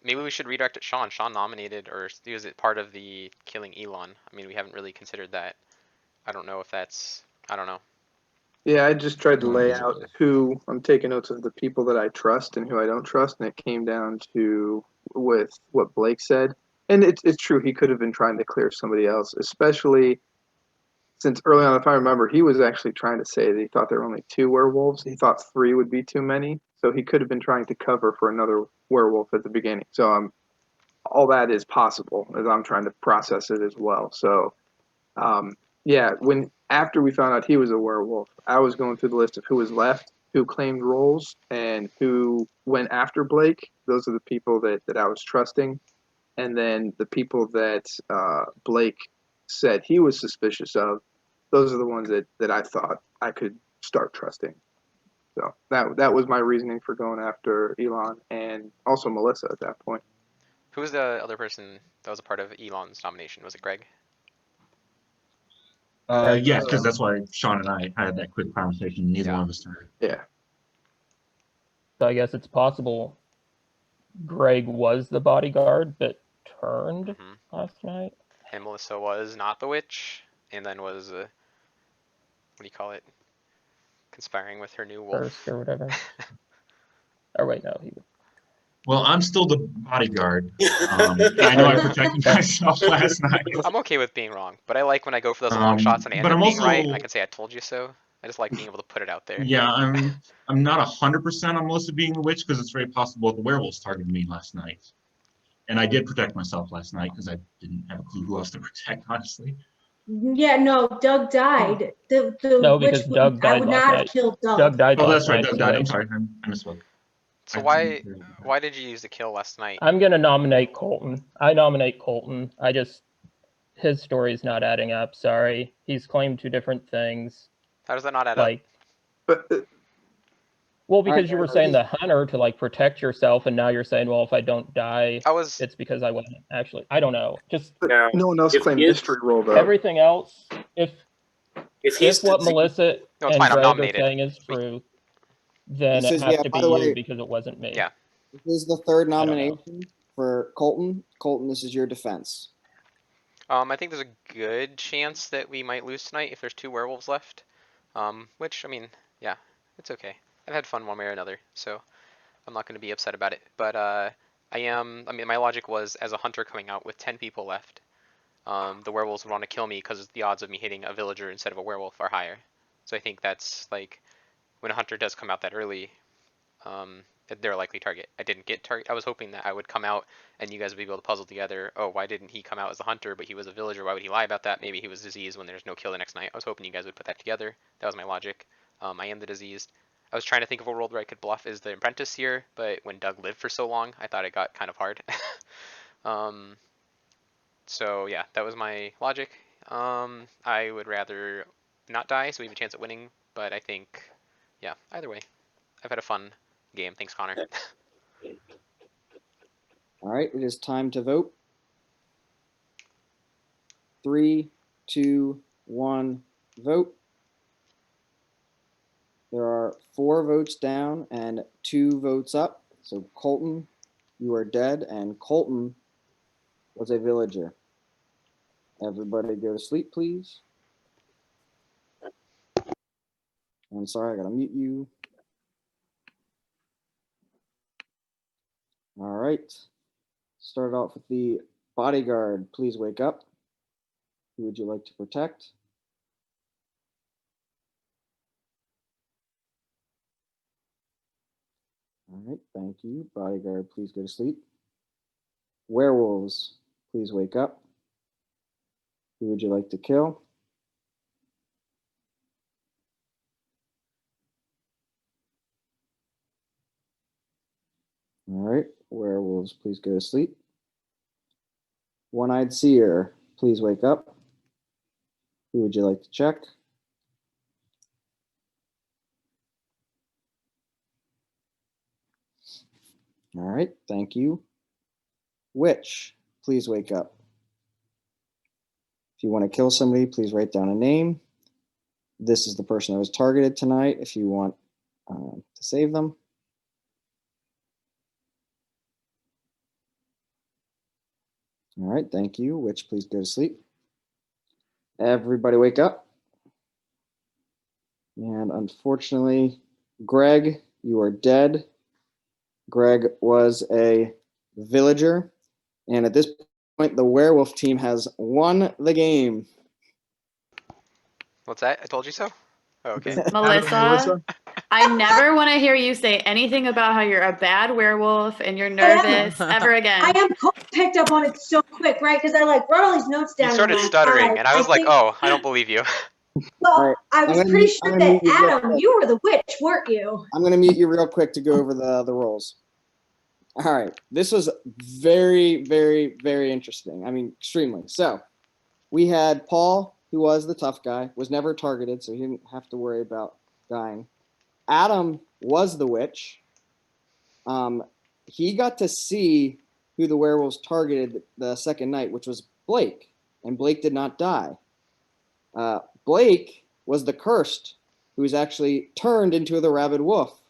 maybe we should redirect it. Sean nominated, or was it part of the killing Elon? I mean, we haven't really considered that. I don't know if that's. I don't know. Yeah, I just tried to lay out who I'm taking notes of the people that I trust and who I don't trust, and it came down to with what Blake said. And it's true, he could have been trying to clear somebody else, especially since early on, if I remember, he was actually trying to say that he thought there were only 2 werewolves. He thought 3 would be too many, so he could have been trying to cover for another werewolf at the beginning. So all that is possible as I'm trying to process it as well. So yeah, after we found out he was a werewolf, I was going through the list of who was left, who claimed roles, and who went after Blake. Those are the people that I was trusting. And then the people that Blake said he was suspicious of, those are the ones that I thought I could start trusting. So that was my reasoning for going after Elon and also Melissa at that point. Who was the other person that was a part of Elon's nomination? Was it Greg? Yes, because that's why Sean and I had that quick conversation. Neither one of us turned. Yeah. So I guess it's possible Greg was the bodyguard that turned last night. And Melissa was not the witch, and then was what do you call it? Conspiring with her new wolf. First or whatever. Oh wait, no, he. Well, I'm still the bodyguard. I know I protected myself last night. I'm okay with being wrong, but I like when I go for those long shots and I end up being right. I can say I told you so. I just like being able to put it out there. Yeah, I'm not 100% on Melissa being the witch because it's very possible the werewolves targeted me last night, and I did protect myself last night because I didn't have a clue who else to protect, honestly. Yeah, no, Doug died. No, because Doug died I would last not night. have killed Doug. Doug died Oh, last that's right. night. Doug died. I'm sorry. I misspoke. So why did you use the kill last night? I'm gonna nominate Colton. I nominate Colton. His story's not adding up. Sorry, he's claimed 2 different things. How does that not add up? Well, because you were saying the hunter to protect yourself, and now you're saying, well, if I don't die, it's because I wasn't actually. I don't know. Just no one else claimed mystery role though. Everything else, if what Melissa and Greg are saying is true, then it has to be you because it wasn't me. Yeah. This is the 3rd nomination for Colton. Colton, this is your defense. I think there's a good chance that we might lose tonight if there's 2 werewolves left. Which, I mean, yeah, it's okay. I've had fun one way or another, so I'm not going to be upset about it. But my logic was, as a hunter coming out with 10 people left, the werewolves would want to kill me because the odds of me hitting a villager instead of a werewolf are higher. So I think that's when a hunter does come out that early, they're a likely target. I didn't get target. I was hoping that I would come out and you guys would be able to puzzle together. Oh, why didn't he come out as a hunter, but he was a villager? Why would he lie about that? Maybe he was diseased when there's no kill the next night. I was hoping you guys would put that together. That was my logic. I am the diseased. I was trying to think of a role where I could bluff as the Apprentice here, but when Doug lived for so long, I thought it got kind of hard. So yeah, that was my logic. I would rather not die, so we have a chance at winning, but I think, yeah, either way. I've had a fun game. Thanks, Connor. All right, it is time to vote. 3, 2, 1, vote. There are 4 votes down and 2 votes up. So Colton, you are dead, and Colton was a villager. Everybody go to sleep, please. I'm sorry, I gotta mute you. All right. Start off with the bodyguard. Please wake up. Who would you like to protect? All right, thank you. Bodyguard, please go to sleep. Werewolves, please wake up. Who would you like to kill? All right, werewolves, please go to sleep. Eyed Seer, please wake up. Who would you like to check? All right, thank you. Witch, please wake up. If you want to kill somebody, please write down a name. This is the person that was targeted tonight if you want to save them. All right, thank you. Witch, please go to sleep. Everybody wake up. And unfortunately, Greg, you are dead. Greg was a villager. And at this point, the werewolf team has won the game. What's that? I told you so? Oh, okay. Melissa, I never want to hear you say anything about how you're a bad werewolf and you're nervous ever again. I am picked up on it so quick, right? Because I like wrote all these notes down. You started stuttering, and I was like, oh, I don't believe you. Well, right, I was pretty sure that Adam, you were the witch, weren't you? I'm going to mute you real quick to go over the roles. All right, this was very, very, very interesting. I mean, extremely. So we had Paul, who was the tough guy, was never targeted, so he didn't have to worry about dying. Adam was the witch. He got to see who the werewolves targeted the second night, which was Blake, and Blake did not die. Blake was the cursed, who was actually turned into the rabid wolf.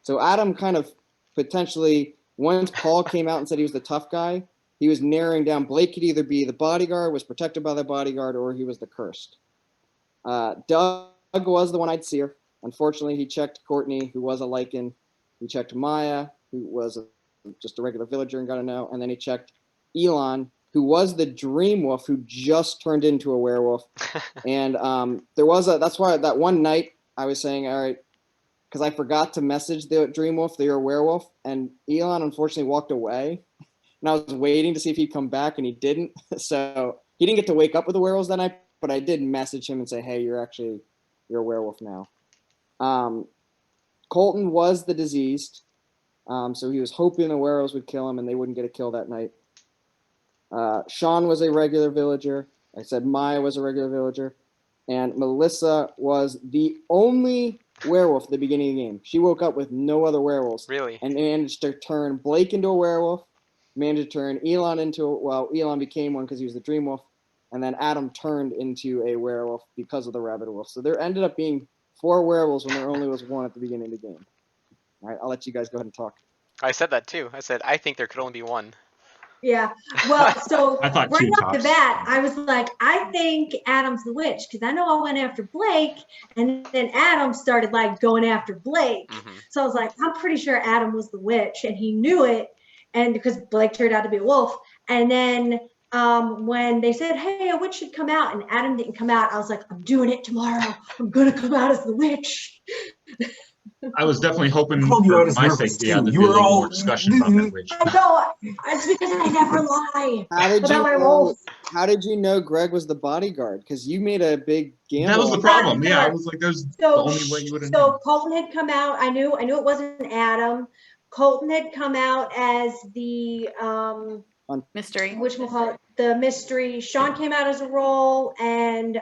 So Adam kind of potentially, once Paul came out and said he was the tough guy, he was narrowing down. Blake could either be the bodyguard, was protected by the bodyguard, or he was the cursed. Doug was the Eyed Seer. Unfortunately, he checked Courtney, who was a Lycan. He checked Maya, who was just a regular villager and got a no. And then he checked Elon, who was the Dreamwolf, who just turned into a werewolf. And that's why that one night I was saying, all right, because I forgot to message the Dreamwolf that you're a werewolf. And Elon unfortunately walked away. And I was waiting to see if he'd come back, and he didn't. So he didn't get to wake up with the werewolves that night, but I did message him and say, hey, you're a werewolf now. Colton was the diseased. So he was hoping the werewolves would kill him and they wouldn't get a kill that night. Sean was a regular villager. I said Maya was a regular villager. And Melissa was the only werewolf at the beginning of the game. She woke up with no other werewolves. Really? And managed to turn Blake into a werewolf. Managed to turn Elon Elon became one because he was the Dreamwolf. And then Adam turned into a werewolf because of the rabid wolf. So there ended up being 4 werewolves when there only was 1 at the beginning of the game. All right, I'll let you guys go ahead and talk. I said that too. I said, I think there could only be 1. Yeah. Well, so I thought right 2 off the tops. bat, I was like, I think Adam's the witch because I know I went after Blake, and then Adam started like going after Blake. So I was like, I'm pretty sure Adam was the witch, and he knew it, and because Blake turned out to be a wolf. And then when they said, hey, a witch should come out, and Adam didn't come out, I was like, I'm doing it tomorrow. I'm gonna come out as the witch. I was definitely hoping called you for out as my nervous, safety. too. There'd You be a were little all- more discussion about that witch. I know. It's because I never lie about my wolf. How did you know Greg was the bodyguard? Because you made a big gamble. That was the problem. Yeah, I was like, there's the only way you would have known. So Colton had come out. I knew it wasn't Adam. Colton had come out as the mystery. Whatchamacallit, the mystery. Sean came out as a role, and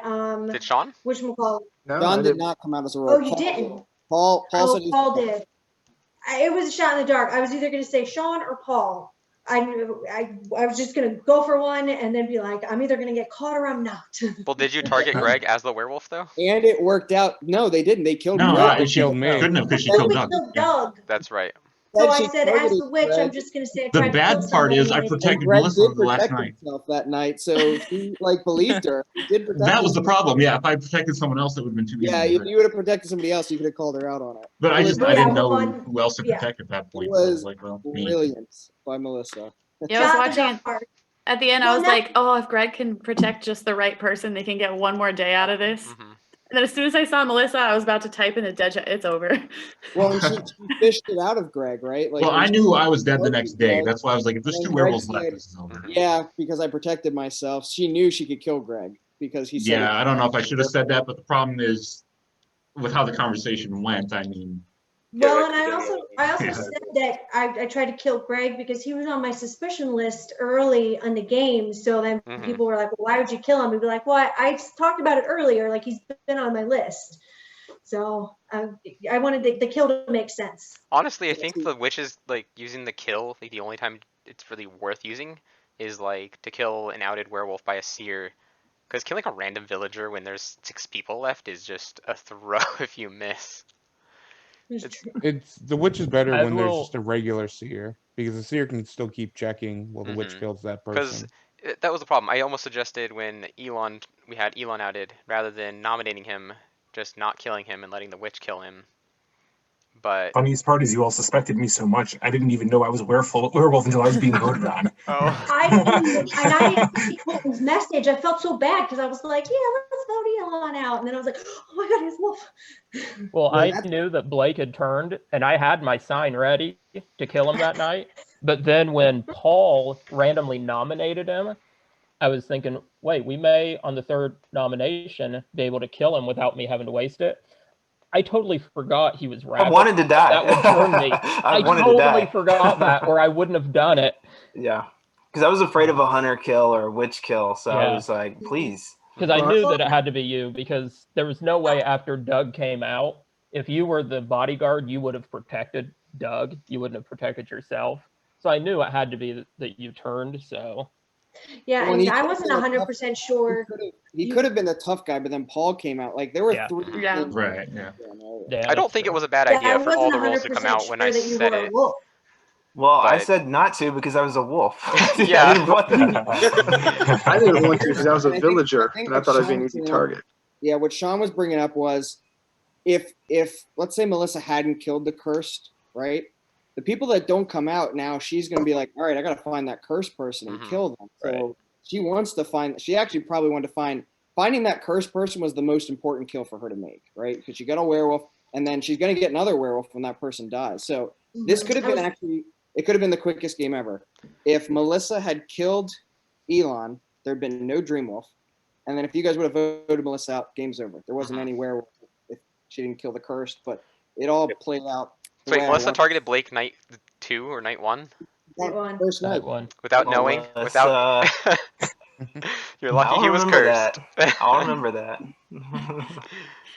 Did Sean? Whatchamacallit. No, John did not come out as a role. Oh, you didn't. Paul said he Paul did. It was a shot in the dark. I was either going to say Sean or Paul. I was just going to go for one and then be like, I'm either going to get caught or I'm not. Well, did you target Greg as the werewolf though? And it worked out. No, they didn't. They killed No, Greg. she killed me. couldn't have because she Then killed we Doug. killed Yeah. Doug. That's right. So I She said, as targeted the witch, Greg. I'm just going to say I The tried to bad kill part is somebody I and protected Greg Melissa did the last protect night. himself that night, so she believed her. He did protect That was the himself. problem. Yeah, if I protected someone else, it would have been too easy. Yeah, if you would have protected somebody else, you could have called her out on it. But I It was didn't know well, who else to yeah. protect at that It point. So I was was like, well, me. brilliant by Melissa. Yeah, I was Jobs watching are it. hard. At the end, I Well, was now- like, oh, if Greg can protect just the right person, they can get one more day out of this. Mhm. And then as soon as I saw Melissa, I was about to type in the dead chat. It's over. Well, and she fished it out of Greg, right? Like Well, when I she knew I was dead the told next you, day. Greg, That's why I was like, if there's and two then Greg werewolves left, said, this is over. yeah, because I protected myself. She knew she could kill Greg because he said. Yeah, I don't know if I should have said that, but the problem is with how the conversation went. I mean, Well, that and could've I also Yeah. said that I tried to kill Greg because he was on my suspicion list early on the game. So then Mhm. people were like, well, why would you kill him? We'd be like, well, I talked about it earlier. Like, he's been on my list. So I wanted the kill to make sense. Honestly, I think the witch is like using the kill. Like the only time it's really worth using is like to kill an outed werewolf by a seer. Because killing a random villager when there's 6 people left is just a throw if you miss. It's the witch is better I when there's will- just a regular seer because the seer can still keep checking while the witch Mhm. kills that Because person. that was the problem. I almost suggested when we had Elon outed, rather than nominating him, just not killing him and letting the witch kill him. But Funniest part is you all suspected me so much, I didn't even know I was a werewolf until I was being voted on. oh, I didn't see Colton's message. I felt so bad because I was like, yeah, let's vote Elon out. And then I was like, oh my God, he's wolf. Well, Yeah, I that's- knew that Blake had turned, and I had my sign ready to kill him that night. But then when Paul randomly nominated him, I was thinking, wait, we may, on the third nomination, be able to kill him without me having to waste it. I totally forgot he was I rabbit. wanted to die. That would turn me. I wanted to totally die. forgot that, or I wouldn't have done it. Yeah, because I was afraid of a hunter kill or a witch kill, so I Yeah. was like, please. Because I Well, knew that it had to be you, because there was no way after Doug came out, if you were the bodyguard, you would have protected Doug. You wouldn't have protected yourself. So I knew it had to be that you turned, so. Yeah, Well, and he I could've wasn't been a tough- 100% sure. He could have been the tough guy, but then Paul came out. Like there were Yeah. 3. Yeah. things- right, yeah. Yeah, I don't that's think true. it was a bad Yeah, idea I for all wasn't the rules to come 100% out when I sure that you said were a it. wolf. Well, I But- said not to because I was a wolf. Yeah. I didn't want that. I didn't want to because I was a And I think- villager I think and I what thought I'd be an Sean easy said- target. Yeah, what Sean was bringing up was if let's say Melissa hadn't killed the cursed, right? The people that don't come out now, she's going to be like, all right, I got to find that cursed person and Mhm. kill them. So Right. she wants to find. She actually probably wanted to finding that cursed person was the most important kill for her to make, right? Because she got a werewolf, and then she's going to get another werewolf when that person dies. So this could have been actually. It could have been the quickest game ever. If Melissa had killed Elon, there'd been no Dreamwolf. And then if you guys would have voted Melissa out, game's over. There wasn't Mhm. any werewolf if she didn't kill the cursed, but it all played out. the So wait, way I Melissa wanted. targeted Blake night 2 or night 1 Night one. First night. That one. without knowing, Melissa. You're lucky I'll he was remember cursed. that. I'll remember that.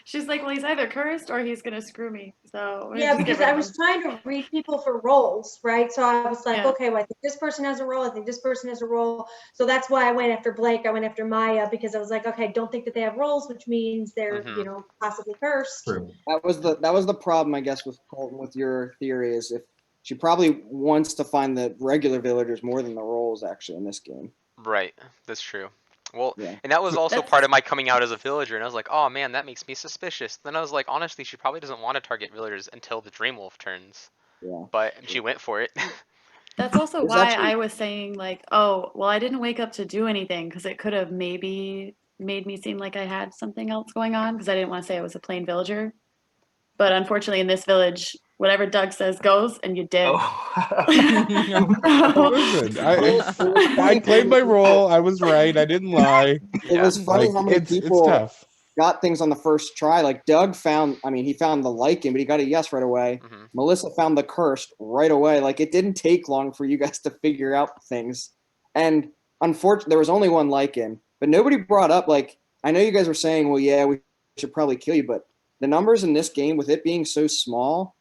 She's like, well, he's either cursed or he's gonna screw me. So Yeah, just get because rid I of was him. trying to read people for roles, right? So I was like, Yeah. okay, well, I think this person has a role. I think this person has a role. So that's why I went after Blake. I went after Maya because I was like, okay, don't think that they have roles, which means they're, Mhm. possibly cursed. True. That was the problem, I guess, with Colton, with your theory is if she probably wants to find the regular villagers more than the roles actually in this game. Right, that's true. Well, Yeah. and that was also That's- part of my coming out as a villager, and I was like, oh man, that makes me suspicious. Then I was like, honestly, she probably doesn't want to target villagers until the Dreamwolf turns. Yeah. But she went for it. That's also There's why actually- I was saying like, oh, well, I didn't wake up to do anything because it could have maybe made me seem like I had something else going on because I didn't want to say I was a plain villager. But unfortunately, in this village, whatever Doug says goes, and you did. Oh, listen, I played my role. I was right. I didn't lie. It was funny Like, how many it's people tough. got things on the first try. Like Doug found, he found the Lycan, but he got a yes right away. Mhm. Melissa found the cursed right away. Like it didn't take long for you guys to figure out things. And unfortunately, there was only one Lycan, but nobody brought up, like, I know you guys were saying, well, yeah, we should probably kill you, but the numbers in this game, with it being so small,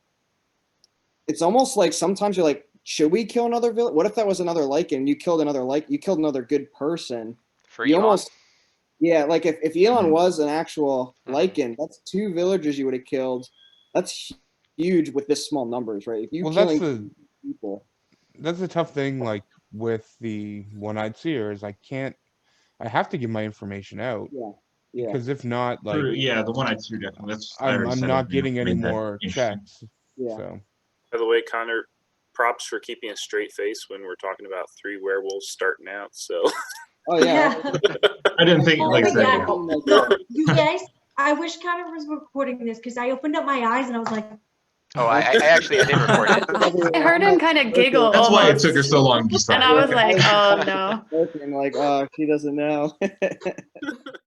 it's almost like sometimes you're like, should we kill another villain? What if that was another Lycan? You killed another good person. For You Elon. almost, yeah, like if Elon Mhm. was an actual Mhm. Lycan, that's 2 villagers you would have killed. That's huge with this small numbers, right? If you Well, killing people, that's the tough thing. Like with the Eyed Seer is I have to give my information out yeah. because if not, like True, yeah, the one I two definitely. That's I I'm already said not it, getting any made that more interesting. checks. Yeah. So By the way, Connor, props for keeping a straight face when we're talking about 3 werewolves starting out. So. Oh yeah. I didn't think like Oh, yeah. that. No, you guys, I wish Connor was recording this because I opened up my eyes and I was like, Oh, I actually I did record it. I heard him kind of giggle. That's why it almost, took her so long to decide. and I was like, "Oh no!" Like, oh, she doesn't know.